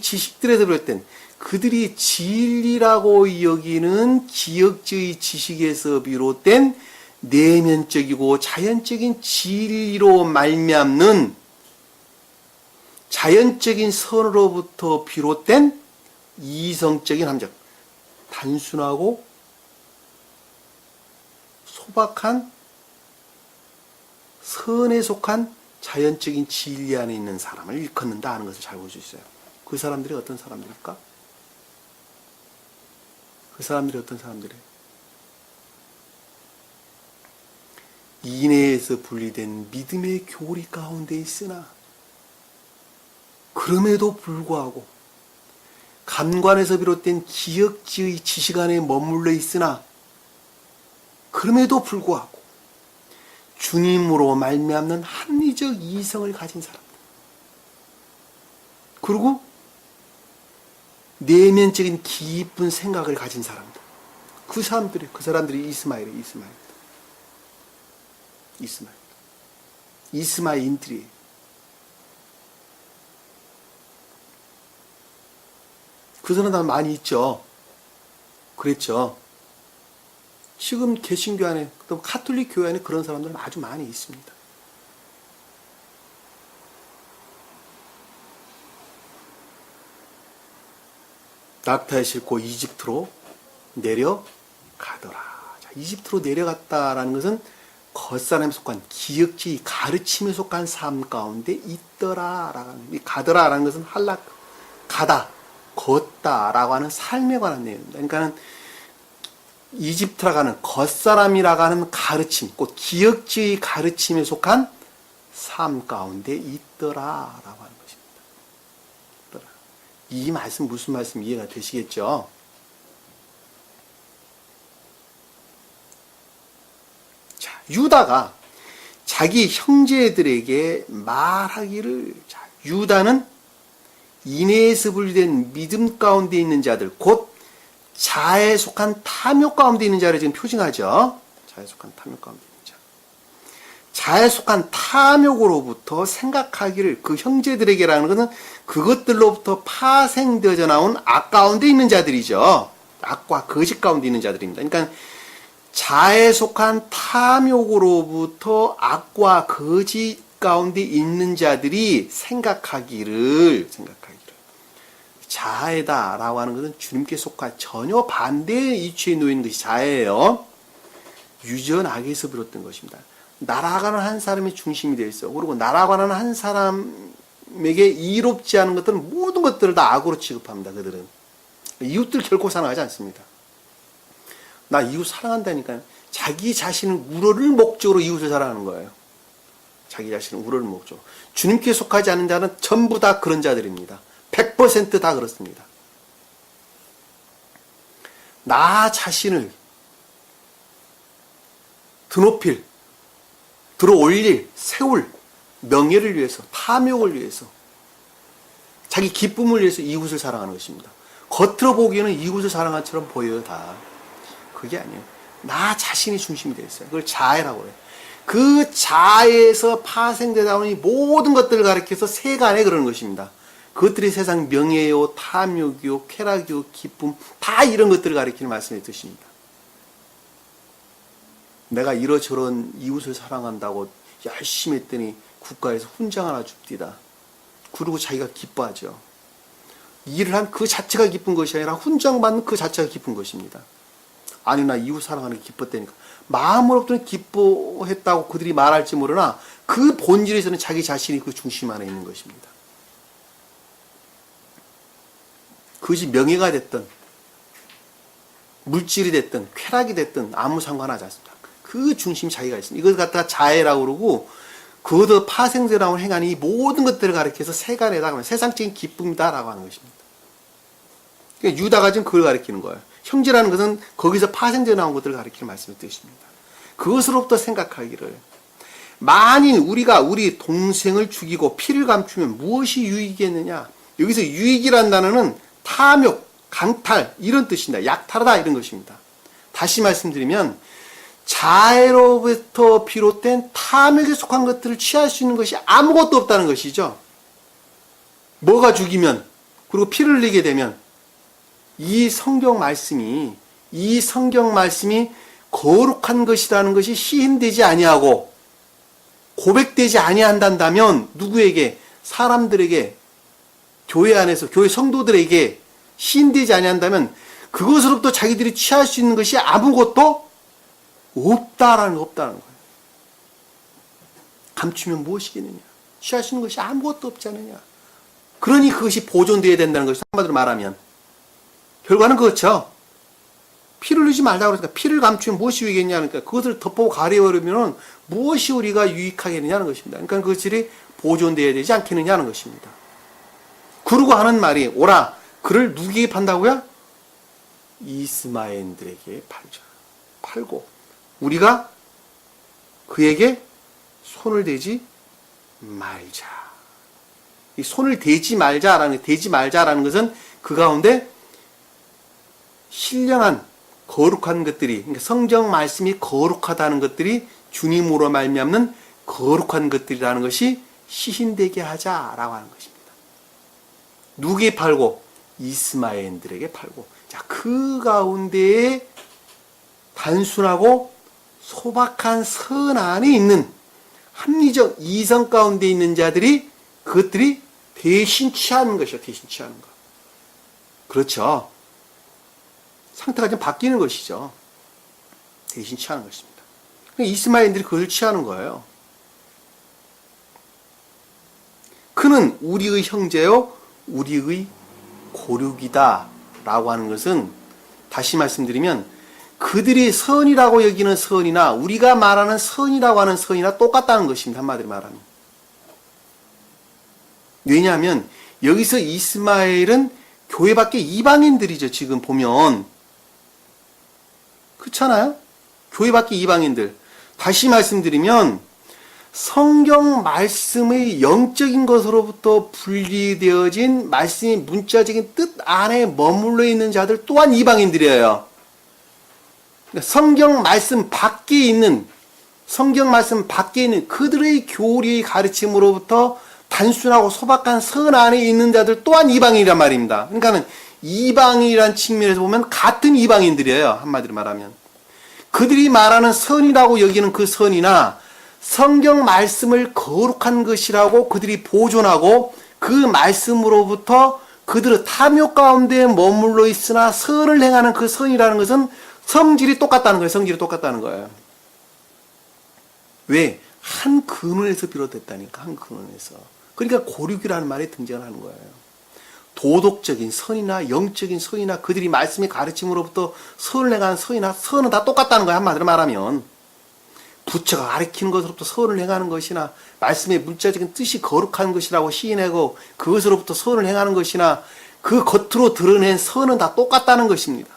지식들에서 비롯된 그들이 진리라고 여기는 기역지의 지식에서 비롯된 내면적이고 자연적인 진리로 말미암는 자연적인 선으로부터 비롯된 이성적인 함정, 단순하고 소박한 선에 속한 자연적인 진리 안에 있는 사람을 일컫는다 하는 것을 잘 볼 수 있어요. 그 사람들이 어떤 사람들일까? 그 사람들이 어떤 사람들이에요? 인애에서 분리된 믿음의 교리 가운데 있으나 그럼에도 불구하고 감관에서 비롯된 기역지의 지식 안에 머물러 있으나 그럼에도 불구하고 주님으로 말미암는 합리적 이성을 가진 사람들, 그리고 내면적인 깊은 생각을 가진 사람들, 그 사람들이 이스마엘인들이에요. 그 사람들 많이 있죠. 그랬죠. 지금 개신교 안에, 또 카톨릭 교회 안에 그런 사람들은 아주 많이 있습니다. 낙타에 싣고 이집트로 내려가더라. 자, 이집트로 내려갔다라는 것은 겉사람에 속한 기역지 가르침에 속한 삶 가운데 있더라라는, 이 가더라라는 것은 가다, 걷다라고 하는 삶에 관한 내용입니다. 그러니까는 이집트라고 하는 겉사람이라고 하는 가르침, 곧 기역지의 가르침에 속한 삶 가운데 있더라라고 하는 것입니다. 이 말씀 무슨 말씀 이해가 되시겠죠? 자, 유다가 자기 형제들에게 말하기를, 자, 유다는 인애에서 분리된 믿음 가운데 있는 자들, 곧 자에 속한 탐욕 가운데 있는 자를 지금 표징하죠. 자에 속한 탐욕 가운데 있는 자. 자에 속한 탐욕으로부터 생각하기를, 그 형제들에게라는 것은 그것들로부터 파생되어져 나온 악 가운데 있는 자들이죠. 악과 거짓 가운데 있는 자들입니다. 그러니까 자에 속한 탐욕으로부터 악과 거짓 가운데 있는 자들이 생각하기를 자해다라고 하는 것은 주님께 속한 전혀 반대의 이치에 놓인 것이 자해예요. 유전악에서 비롯된 것입니다. 나라가는 한 사람이 중심이 되어 있어. 그리고 나라가는 한 사람에게 이롭지 않은 것들은 모든 것들을 다 악으로 취급합니다. 그들은 이웃들 결코 사랑하지 않습니다. 나 이웃 사랑한다니까요. 자기 자신을 우러를 목적으로 이웃을 사랑하는 거예요. 자기 자신을 우러를 목적으로. 주님께 속하지 않은 자는 전부 다 그런 자들입니다. 100% 다 그렇습니다. 나 자신을 드높일, 들어올릴, 세울 명예를 위해서, 탐욕을 위해서, 자기 기쁨을 위해서 이웃을 사랑하는 것입니다. 겉으로 보기에는 이웃을 사랑한 것처럼 보여요, 다. 그게 아니에요. 나 자신이 중심이 되어 있어요. 그걸 자애라고 해요. 그 자애에서 파생되다 보니 모든 것들을 가리켜서 세간에 그러는 것입니다. 그것들이 세상 명예요, 탐욕이요, 쾌락이요, 기쁨, 다 이런 것들을 가리키는 말씀의 뜻입니다. 내가 이러저런 이웃을 사랑한다고 열심히 했더니 국가에서 훈장 하나 줍디다. 그리고 자기가 기뻐하죠. 일을 한 그 자체가 기쁜 것이 아니라 훈장 받는 그 자체가 기쁜 것입니다. 아니, 나 이웃 사랑하는 게 기뻤다니까. 마음으로부터는 기뻐했다고 그들이 말할지 모르나 그 본질에서는 자기 자신이 그 중심 안에 있는 것입니다. 그것이 명예가 됐든 물질이 됐든 쾌락이 됐든 아무 상관하지 않습니다. 그 중심이 자기가 있습니다. 이걸 갖다가 자애라고 그러고, 그것도 파생되라고 행하니 이 모든 것들을 가리켜서 세간에다 하면 세상적인 기쁨이다라고 하는 것입니다. 그러니까 유다가 지금 그걸 가리키는 거예요. 형제라는 것은 거기서 파생되어 나온 것들을 가리키는 말씀의 뜻입니다. 그것으로부터 생각하기를 만일 우리가 우리 동생을 죽이고 피를 감추면 무엇이 유익이겠느냐. 여기서 유익이라는 단어는 탐욕, 강탈 이런 뜻입니다. 약탈하다 이런 것입니다. 다시 말씀드리면 자애로부터 비롯된 탐욕에 속한 것들을 취할 수 있는 것이 아무것도 없다는 것이죠. 뭐가 죽이면 그리고 피를 흘리게 되면 이 성경 말씀이 거룩한 것이라는 것이 시인되지 아니하고 고백되지 아니한다면 누구에게 사람들에게 교회 안에서 교회 성도들에게 시인되지 아니한다면 그것으로부터 자기들이 취할 수 있는 것이 아무것도 없다는 거예요. 감추면 무엇이겠느냐? 취할 수 있는 것이 아무것도 없지 않느냐? 그러니 그것이 보존되어야 된다는 것이 한마디로 말하면 결과는 그렇죠. 피를 흘리지 말라고 그러니까 피를 감추면 무엇이 유익겠냐 그러니까 그것을 덮고 가려버리면 무엇이 우리가 유익하겠느냐는 것입니다. 그러니까 그것들이 보존되어야 되지 않겠느냐는 것입니다. 그러고 하는 말이 오라 그를 누구에게 판다고요? 이스마엘들에게 팔자. 팔고 우리가 그에게 손을 대지 말자. 이 손을 대지 말자라는 것은 그 가운데 신령한 거룩한 것들이 그러니까 성경 말씀이 거룩하다는 것들이 주님으로 말미암는 거룩한 것들이라는 것이 시인되게 하자라고 하는 것입니다. 누구에 팔고 이스마엘들에게 팔고 자, 그 가운데에 단순하고 소박한 선 안에 있는 합리적 이성 가운데 있는 자들이 그것들이 대신 취하는 것이죠. 대신 취하는 것. 그렇죠. 상태가 좀 바뀌는 것이죠. 대신 취하는 것입니다. 이스마엘들이 그것을 취하는 거예요. 그는 우리의 형제요 우리의 고륙이다 라고 하는 것은 다시 말씀드리면 그들이 선이라고 여기는 선이나 우리가 말하는 선이라고 하는 선이나 똑같다는 것입니다. 한마디로 말하면. 왜냐하면 여기서 이스마엘은 교회 밖에 이방인들이죠. 지금 보면 그렇잖아요. 교회 밖에 이방인들. 다시 말씀드리면 성경 말씀의 영적인 것으로부터 분리되어진 말씀의 문자적인 뜻 안에 머물러 있는 자들 또한 이방인들이에요. 성경 말씀 밖에 있는 그들의 교리의 가르침으로부터 단순하고 소박한 선 안에 있는 자들 또한 이방인이란 말입니다. 그러니까는 이방인이란 측면에서 보면 같은 이방인들이에요. 한마디로 말하면. 그들이 말하는 선이라고 여기는 그 선이나 성경 말씀을 거룩한 것이라고 그들이 보존하고 그 말씀으로부터 그들의 탐욕 가운데 머물러 있으나 선을 행하는 그 선이라는 것은 성질이 똑같다는 거예요. 성질이 똑같다는 거예요. 왜? 한 근원에서 비롯됐다니까. 한 근원에서. 그러니까 고륙이라는 말이 등장하는 거예요. 도덕적인 선이나 영적인 선이나 그들이 말씀의 가르침으로부터 선을 행하는 선이나 선은 다 똑같다는 거예요. 한마디로 말하면. 부처가 가르치는 것으로부터 선을 행하는 것이나 말씀의 문자적인 뜻이 거룩한 것이라고 시인하고 그것으로부터 선을 행하는 것이나 그 겉으로 드러낸 선은 다 똑같다는 것입니다.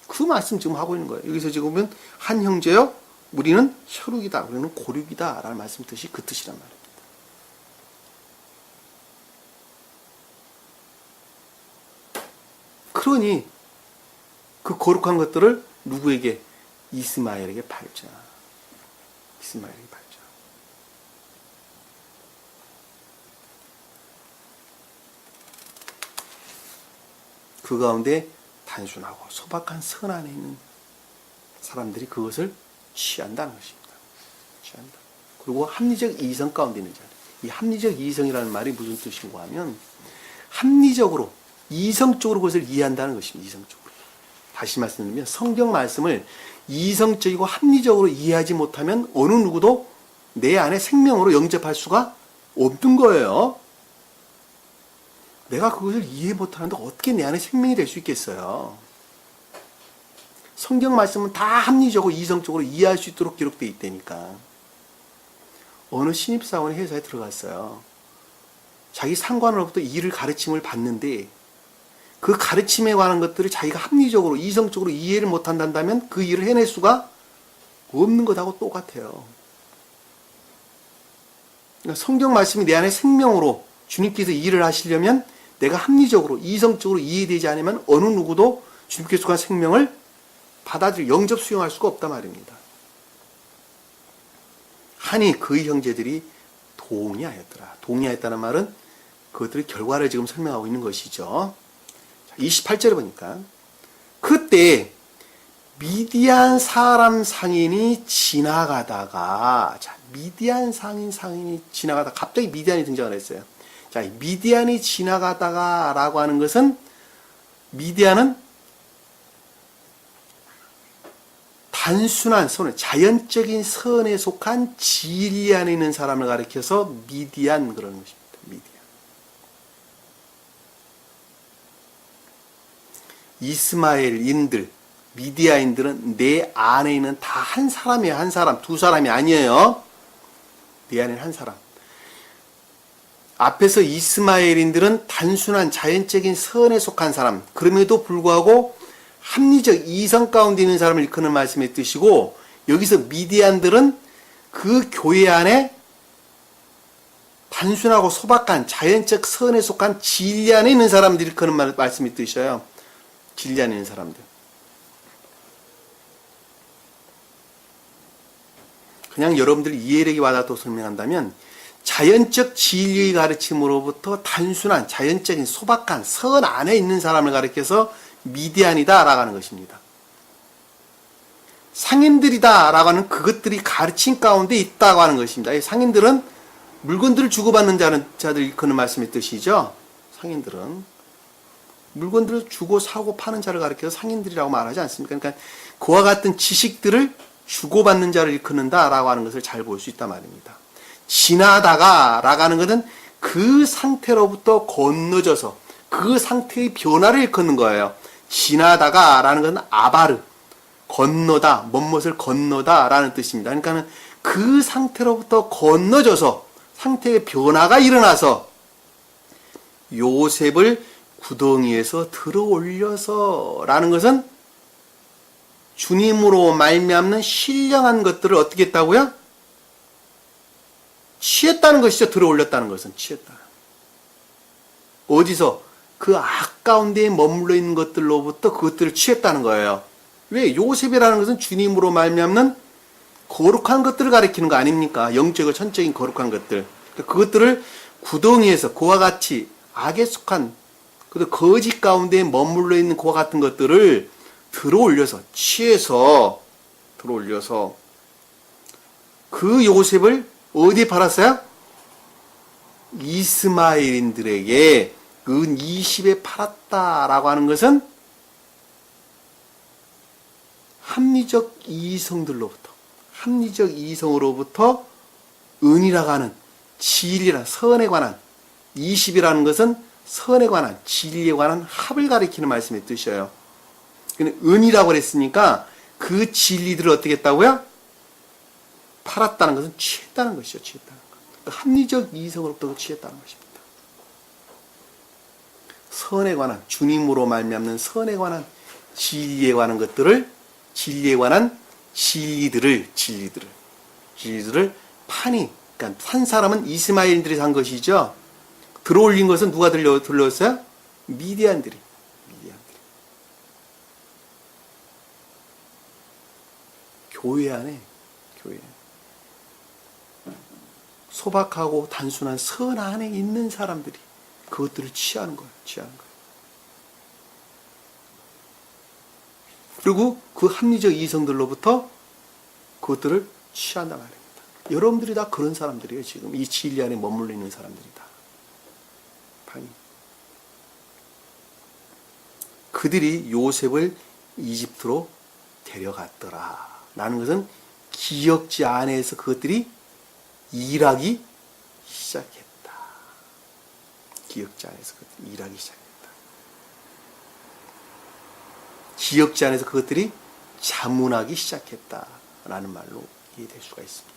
그 말씀 지금 하고 있는 거예요. 여기서 지금 보면 한 형제요 우리는 혈육이다. 우리는 고륙이다. 라는 말씀 뜻이 그 뜻이란 말입니다. 그러니 그 거룩한 것들을 누구에게? 이스마엘에게 팔자. 이스마엘에게 팔자. 그 가운데 단순하고 소박한 선 안에 있는 사람들이 그것을 취한다는 것입니다. 취한다. 그리고 합리적 이성 가운데 있는 자들. 이 합리적 이성이라는 말이 무슨 뜻인가 하면 합리적으로 이성적으로 그것을 이해한다는 것입니다. 이성적으로. 다시 말씀드리면 성경 말씀을 이성적이고 합리적으로 이해하지 못하면 어느 누구도 내 안에 생명으로 영접할 수가 없는 거예요. 내가 그것을 이해 못하는데 어떻게 내 안에 생명이 될 수 있겠어요? 성경 말씀은 다 합리적으로 이성적으로 이해할 수 있도록 기록되어 있다니까. 어느 신입사원이 회사에 들어갔어요. 자기 상관으로부터 일을 가르침을 받는데 그 가르침에 관한 것들을 자기가 합리적으로 이성적으로 이해를 못한다면 그 일을 해낼 수가 없는 것하고 똑같아요. 그러니까 성경 말씀이 내 안에 생명으로 주님께서 일을 하시려면 내가 합리적으로 이성적으로 이해되지 않으면 어느 누구도 주님께서 속한 생명을 받아들여 영접 수용할 수가 없단 말입니다. 하니 그의 형제들이 동의하였더라. 동의하였다는 말은 그것들의 결과를 지금 설명하고 있는 것이죠. 28절에 보니까 그때 미디안 사람 상인이 지나가다가 미디안 상인이 지나가다가 갑자기 미디안이 등장을 했어요. 자, 미디안이 지나가다가 라고 하는 것은 미디안은 단순한 선, 자연적인 선에 속한 진리 안에 있는 사람을 가리켜서 미디안 그러는 것입니다. 미디안. 이스마엘인들, 미디아인들은 내 안에 있는 다 한 사람이에요. 한 사람, 두 사람이 아니에요. 내 안에 한 사람. 앞에서 이스마엘인들은 단순한 자연적인 선에 속한 사람, 그럼에도 불구하고 합리적 이성 가운데 있는 사람을 일컫는 말씀의 뜻이고, 여기서 미디안들은 그 교회 안에 단순하고 소박한 자연적 선에 속한 진리 안에 있는 사람들이 일컫는 말씀의 뜻이에요. 진리 안에 있는 사람들. 그냥 여러분들이 이해력이 와닿도록 설명한다면 자연적 진리의 가르침으로부터 단순한 자연적인 소박한 선 안에 있는 사람을 가리켜서 미디안이다 라고 하는 것입니다. 상인들이다 라고 하는 그것들이 가르침 가운데 있다고 하는 것입니다. 이 상인들은 물건들을 주고받는 자들 일컫는 말씀의 뜻이죠. 상인들은 물건들을 주고 사고 파는 자를 가리켜서 상인들이라고 말하지 않습니까? 그러니까 그와 같은 지식들을 주고받는 자를 일컫는다 라고 하는 것을 잘 볼 수 있단 말입니다. 지나다가 라고 하는 것은 그 상태로부터 건너져서 그 상태의 변화를 일컫는 거예요. 지나다가 라는 것은 아바르, 건너다, 뭔것을 건너다 라는 뜻입니다. 그러니까 그 상태로부터 건너져서 상태의 변화가 일어나서 요셉을 구덩이에서 들어올려서 라는 것은 주님으로 말미암는 신령한 것들을 어떻게 했다고요? 취했다는 것이죠. 들어올렸다는 것은 취했다. 어디서? 그 악 가운데에 머물러 있는 것들로부터 그것들을 취했다는 거예요. 왜? 요셉이라는 것은 주님으로 말미암는 거룩한 것들을 가리키는 거 아닙니까? 영적이고 천적인 거룩한 것들. 그것들을 구덩이에서 그와 같이 악에 속한 그리고 거짓 가운데 머물러 있는 그와 같은 것들을 들어올려서 취해서 들어올려서 그 요셉을 어디에 팔았어요? 이스마엘인들에게 은 20에 팔았다라고 하는 것은 합리적 이성들로부터 합리적 이성으로부터 은이라고 하는 진리란 선에 관한 20이라는 것은 선에 관한 진리에 관한 합을 가리키는 말씀의 뜻이에요. 은이라고 그랬으니까 그 진리들을 어떻게 했다고요? 팔았다는 것은 취했다는 것이죠. 취했다는 것. 그러니까 합리적 이성으로부터 취했다는 것입니다. 선에 관한 주님으로 말미암는 선에 관한 진리에 관한 것들을 진리에 관한 진리들을 파니 그러니까 산 사람은 이스마엘인들이 산 것이죠. 들어올린 것은 누가 들려왔어요? 미디안들이. 교회 안에 소박하고 단순한 선 안에 있는 사람들이 그것들을 취하는 거예요. 그리고 그 합리적 이성들로부터 그것들을 취한단 말입니다. 여러분들이 다 그런 사람들이에요. 지금 이 진리 안에 머물러 있는 사람들이다. 그들이 요셉을 이집트로 데려갔더라. 라는 것은 기역지 안에서 그것들이 일하기 시작했다. 기역지 안에서 그것들이 일하기 시작했다. 기역지 안에서 그것들이 자문하기 시작했다. 라는 말로 이해될 수가 있습니다.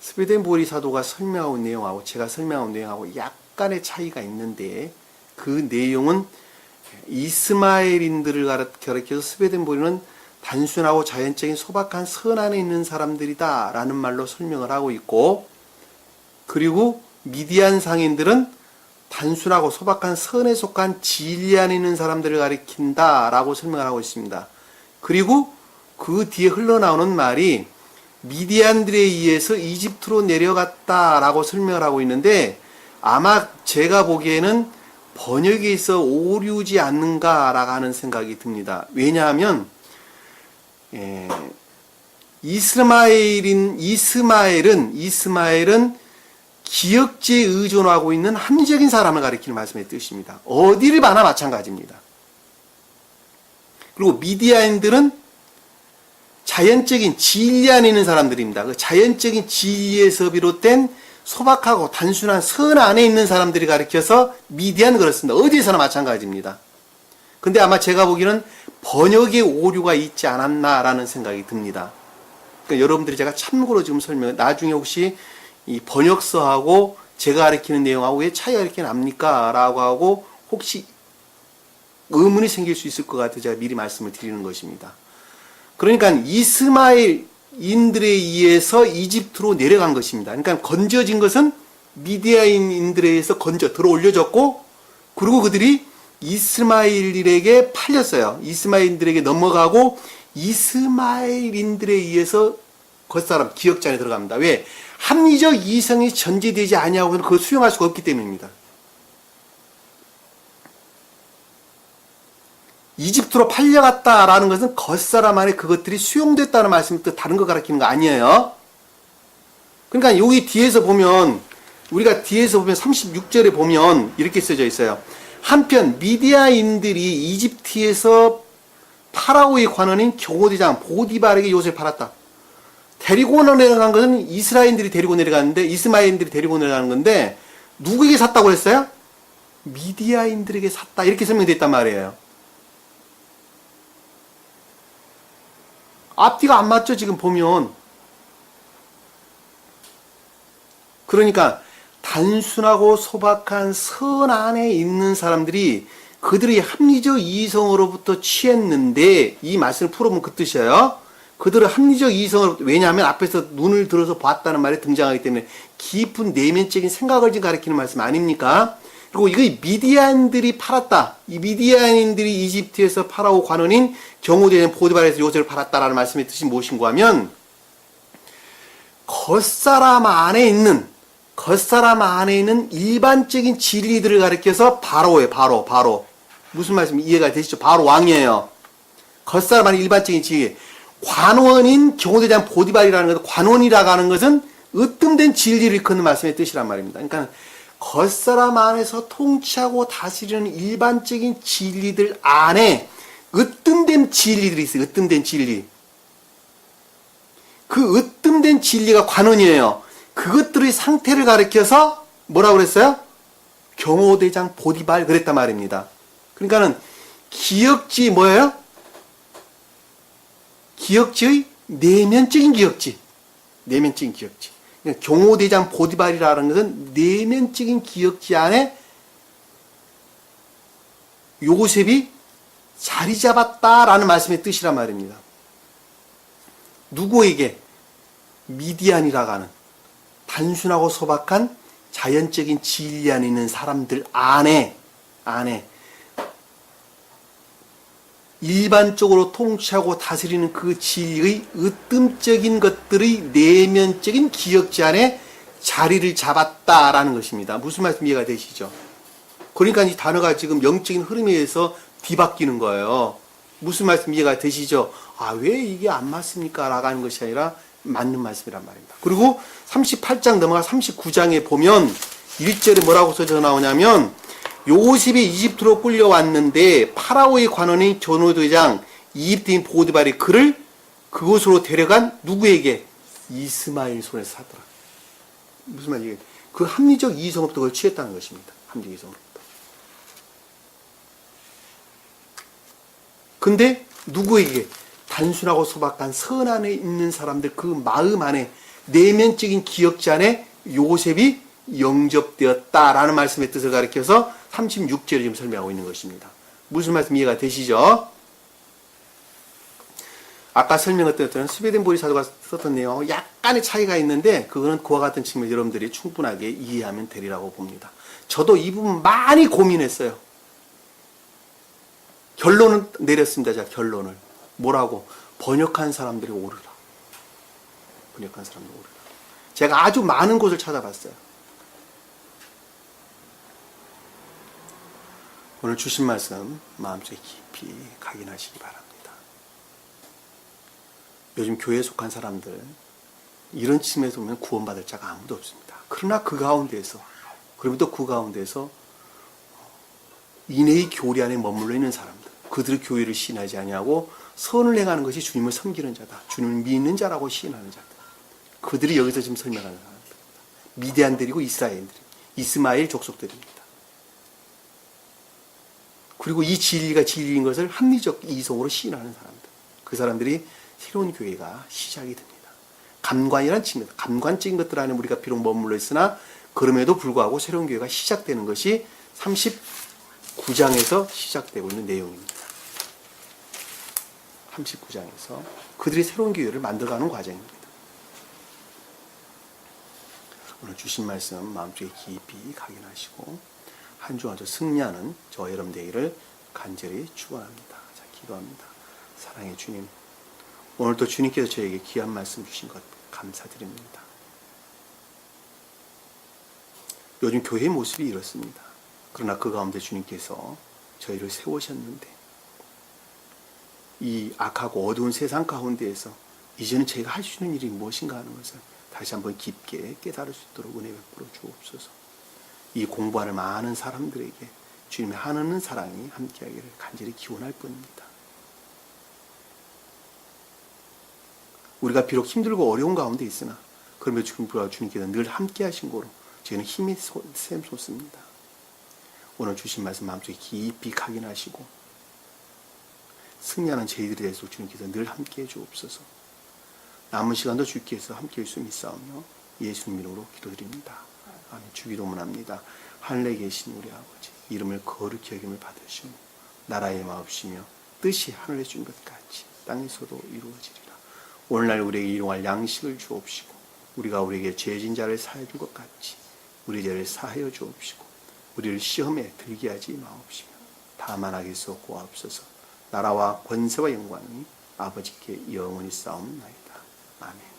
스베덴보리 사도가 설명하고 있는 내용하고 제가 설명하고 있는 내용하고 약간의 차이가 있는데, 그 내용은 이스마엘인들을 가리켜서 스베덴보리는 단순하고 자연적인 소박한 선 안에 있는 사람들이다 라는 말로 설명을 하고 있고, 그리고 미디안 상인들은 단순하고 소박한 선에 속한 진리 안에 있는 사람들을 가리킨다 라고 설명을 하고 있습니다. 그리고 그 뒤에 흘러나오는 말이 미디안들에 의해서 이집트로 내려갔다 라고 설명을 하고 있는데, 아마 제가 보기에는 번역에 있어 오류지 않는가라고 하는 생각이 듭니다. 왜냐하면 이스마엘은 기역지에 의존하고 있는 합리적인 사람을 가리키는 말씀의 뜻입니다. 어디를 봐나 마찬가지입니다. 그리고 미디안들은 자연적인 진리 안에 있는 사람들입니다. 그 자연적인 진리에서 비롯된 소박하고 단순한 선 안에 있는 사람들이 가리켜서 미디안 그렇습니다. 어디에서나 마찬가지입니다. 근데 아마 제가 보기에는 번역에 오류가 있지 않았나라는 생각이 듭니다. 그러니까 여러분들이 제가 참고로 지금 나중에 혹시 이 번역서하고 제가 가리키는 내용하고 왜 차이가 이렇게 납니까? 라고 하고 혹시 의문이 생길 수 있을 것 같아서 제가 미리 말씀을 드리는 것입니다. 그러니까 이스마엘인들에 의해서 이집트로 내려간 것입니다. 그러니까 건져진 것은 미디안인들에 의해서 들어 올려졌고, 그리고 그들이 이스마엘인들에게 팔렸어요. 이스마엘인들에게 넘어가고 이스마엘인들에 의해서 겉사람 기억자 안에 들어갑니다. 왜? 합리적 이성이 전제되지 아니하고는 그걸 수용할 수가 없기 때문입니다. 이집트로 팔려갔다라는 것은 겉사람 안에 그것들이 수용됐다는 말씀이 또 다른 거 가리키는 거 아니에요. 그러니까 여기 뒤에서 보면, 우리가 뒤에서 보면 36절에 보면 이렇게 써져 있어요. 한편 미디아인들이 이집트에서 파라오의 관원인 경호대장 보디발에게 요셉을 팔았다. 데리고 내려간 것은 이스라엘인들이 데리고 내려갔는데, 이스마엘인들이 데리고 내려가는 건데, 누구에게 샀다고 했어요? 미디아인들에게 샀다. 이렇게 설명되어 있단 말이에요. 앞뒤가 안 맞죠, 지금 보면. 그러니까 단순하고 소박한 선 안에 있는 사람들이 그들의 합리적 이성으로부터 취했는데, 이 말씀을 풀어보면 그 뜻이에요. 그들은 합리적 이성으로, 왜냐하면 앞에서 눈을 들어서 봤다는 말이 등장하기 때문에 깊은 내면적인 생각을 지금 가리키는 말씀 아닙니까? 그리고 이거 미디안들이 팔았다. 이 미디안인들이 이집트에서 파라오 관원인 경호대장 보디발에서 요셉을 팔았다라는 말씀의 뜻이 무엇인가 하면, 겉사람 안에 있는 일반적인 진리들을 가리켜서 바로예요. 바로. 무슨 말씀 이해가 되시죠? 바로 왕이에요. 겉사람 안에 일반적인 진리. 관원인 경호대장 보디발이라는 것은, 관원이라고 하는 것은 으뜸된 진리를 일컫는 말씀의 뜻이란 말입니다. 그러니까 겉사람 안에서 통치하고 다스리는 일반적인 진리들 안에 으뜸된 진리들이 있어요. 으뜸된 진리. 그 으뜸된 진리가 관원이에요. 그것들의 상태를 가리켜서 뭐라고 그랬어요? 경호대장 보디발 그랬단 말입니다. 그러니까는 기역지 뭐예요? 기역지의 내면적인 기역지. 그러니까 경호대장 보디발이라는 것은 내면적인 기역지 안에 요셉이 자리 잡았다라는 말씀의 뜻이란 말입니다. 누구에게? 미디안이라고 하는 단순하고 소박한 자연적인 진리 안에 있는 사람들 안에 일반적으로 통치하고 다스리는 그 진리의 으뜸적인 것들의 내면적인 기억지 안에 자리를 잡았다라는 것입니다. 무슨 말씀 이해가 되시죠? 그러니까 이 단어가 지금 영적인 흐름에 의해서 뒤바뀌는 거예요. 무슨 말씀 이해가 되시죠? 왜 이게 안 맞습니까? 라고 하는 것이 아니라 맞는 말씀이란 말입니다. 그리고 38장 넘어가 39장에 보면 1절에 뭐라고 써져 나오냐면, 요셉이 이집트로 끌려왔는데 파라오의 관원인 경호대장 이집트인 보디발이 그를 그곳으로 데려간 누구에게? 이스마엘 손에서 사더라. 무슨 말이에요? 그 합리적 이성으로부터 그걸 취했다는 것입니다. 합리적 이성으로부터. 근데 누구에게? 단순하고 소박한 선 안에 있는 사람들, 그 마음 안에 내면적인 기억자 안에 요셉이 영접되었다라는 말씀의 뜻을 가리켜서 36절에 지금 설명하고 있는 것입니다. 무슨 말씀 이해가 되시죠? 아까 설명했던 스웨덴보리 사도가 썼던 내용하고 약간의 차이가 있는데 그거는 그와 같은 측면 여러분들이 충분하게 이해하면 되리라고 봅니다. 저도 이 부분 많이 고민했어요. 결론을 내렸습니다. 제가 결론을. 뭐라고? 번역한 사람들이 옳으라. 번역한 사람들이 옳으라. 제가 아주 많은 곳을 찾아봤어요. 오늘 주신 말씀 마음속에 깊이 각인하시기 바랍니다. 요즘 교회에 속한 사람들 이런 측면에서 보면 구원받을 자가 아무도 없습니다. 그러나 그 가운데에서 그리고 또 그 가운데에서 인애의 교리 안에 머물러 있는 사람들 그들의 교회를 시인하지 아니하고 선을 행하는 것이 주님을 섬기는 자다. 주님을 믿는 자라고 시인하는 자다. 그들이 여기서 지금 설명하는 사람들입니다. 미디안들이고 이스라엘들이 이스마엘 족속들입니다. 그리고 이 진리가 진리인 것을 합리적 이성으로 시인하는 사람들. 그 사람들이 새로운 교회가 시작이 됩니다. 감관이란 측면, 감관적인 것들 안에 우리가 비록 머물러 있으나 그럼에도 불구하고 새로운 교회가 시작되는 것이 39장에서 시작되고 있는 내용입니다. 39장에서 그들이 새로운 교회를 만들어가는 과정입니다. 오늘 주신 말씀 마음속에 깊이 각인하시고 한 주 한 주 승리하는 저와 여러분 되기를 간절히 축원합니다. 자, 기도합니다. 사랑의 주님, 오늘도 주님께서 저에게 귀한 말씀 주신 것 감사드립니다. 요즘 교회의 모습이 이렇습니다. 그러나 그 가운데 주님께서 저희를 세우셨는데 이 악하고 어두운 세상 가운데에서 이제는 제가 할 수 있는 일이 무엇인가 하는 것을 다시 한번 깊게 깨달을 수 있도록 은혜 베풀어 주옵소서. 이 공부하는 많은 사람들에게 주님의 하나는 사랑이 함께하기를 간절히 기원할 뿐입니다. 우리가 비록 힘들고 어려운 가운데 있으나 그러면 주님께서 늘 함께하신 거로 저희는 힘이 샘솟습니다. 오늘 주신 말씀 마음속에 깊이 각인하시고 승리하는 저희들에 대해서 주님께서 늘 함께해 주옵소서. 남은 시간도 주께서 함께할 수 있사오며 예수님 이름으로 기도드립니다. 아멘. 주기도문합니다. 하늘에 계신 우리 아버지 이름을 거룩히 여김을 받으시오. 나라의 마옵시며 뜻이 하늘에 준 것 같이 땅에서도 이루어지리라. 오늘날 우리에게 일용할 양식을 주옵시고 우리가 우리에게 죄진 자를 사해 줄 것 같이 우리 죄를 사하여 주옵시고 우리를 시험에 들게 하지 마옵시며 다만 악에서 구하옵소서. 나라와 권세와 영광이 아버지께 영원히 싸움나이다. 아멘.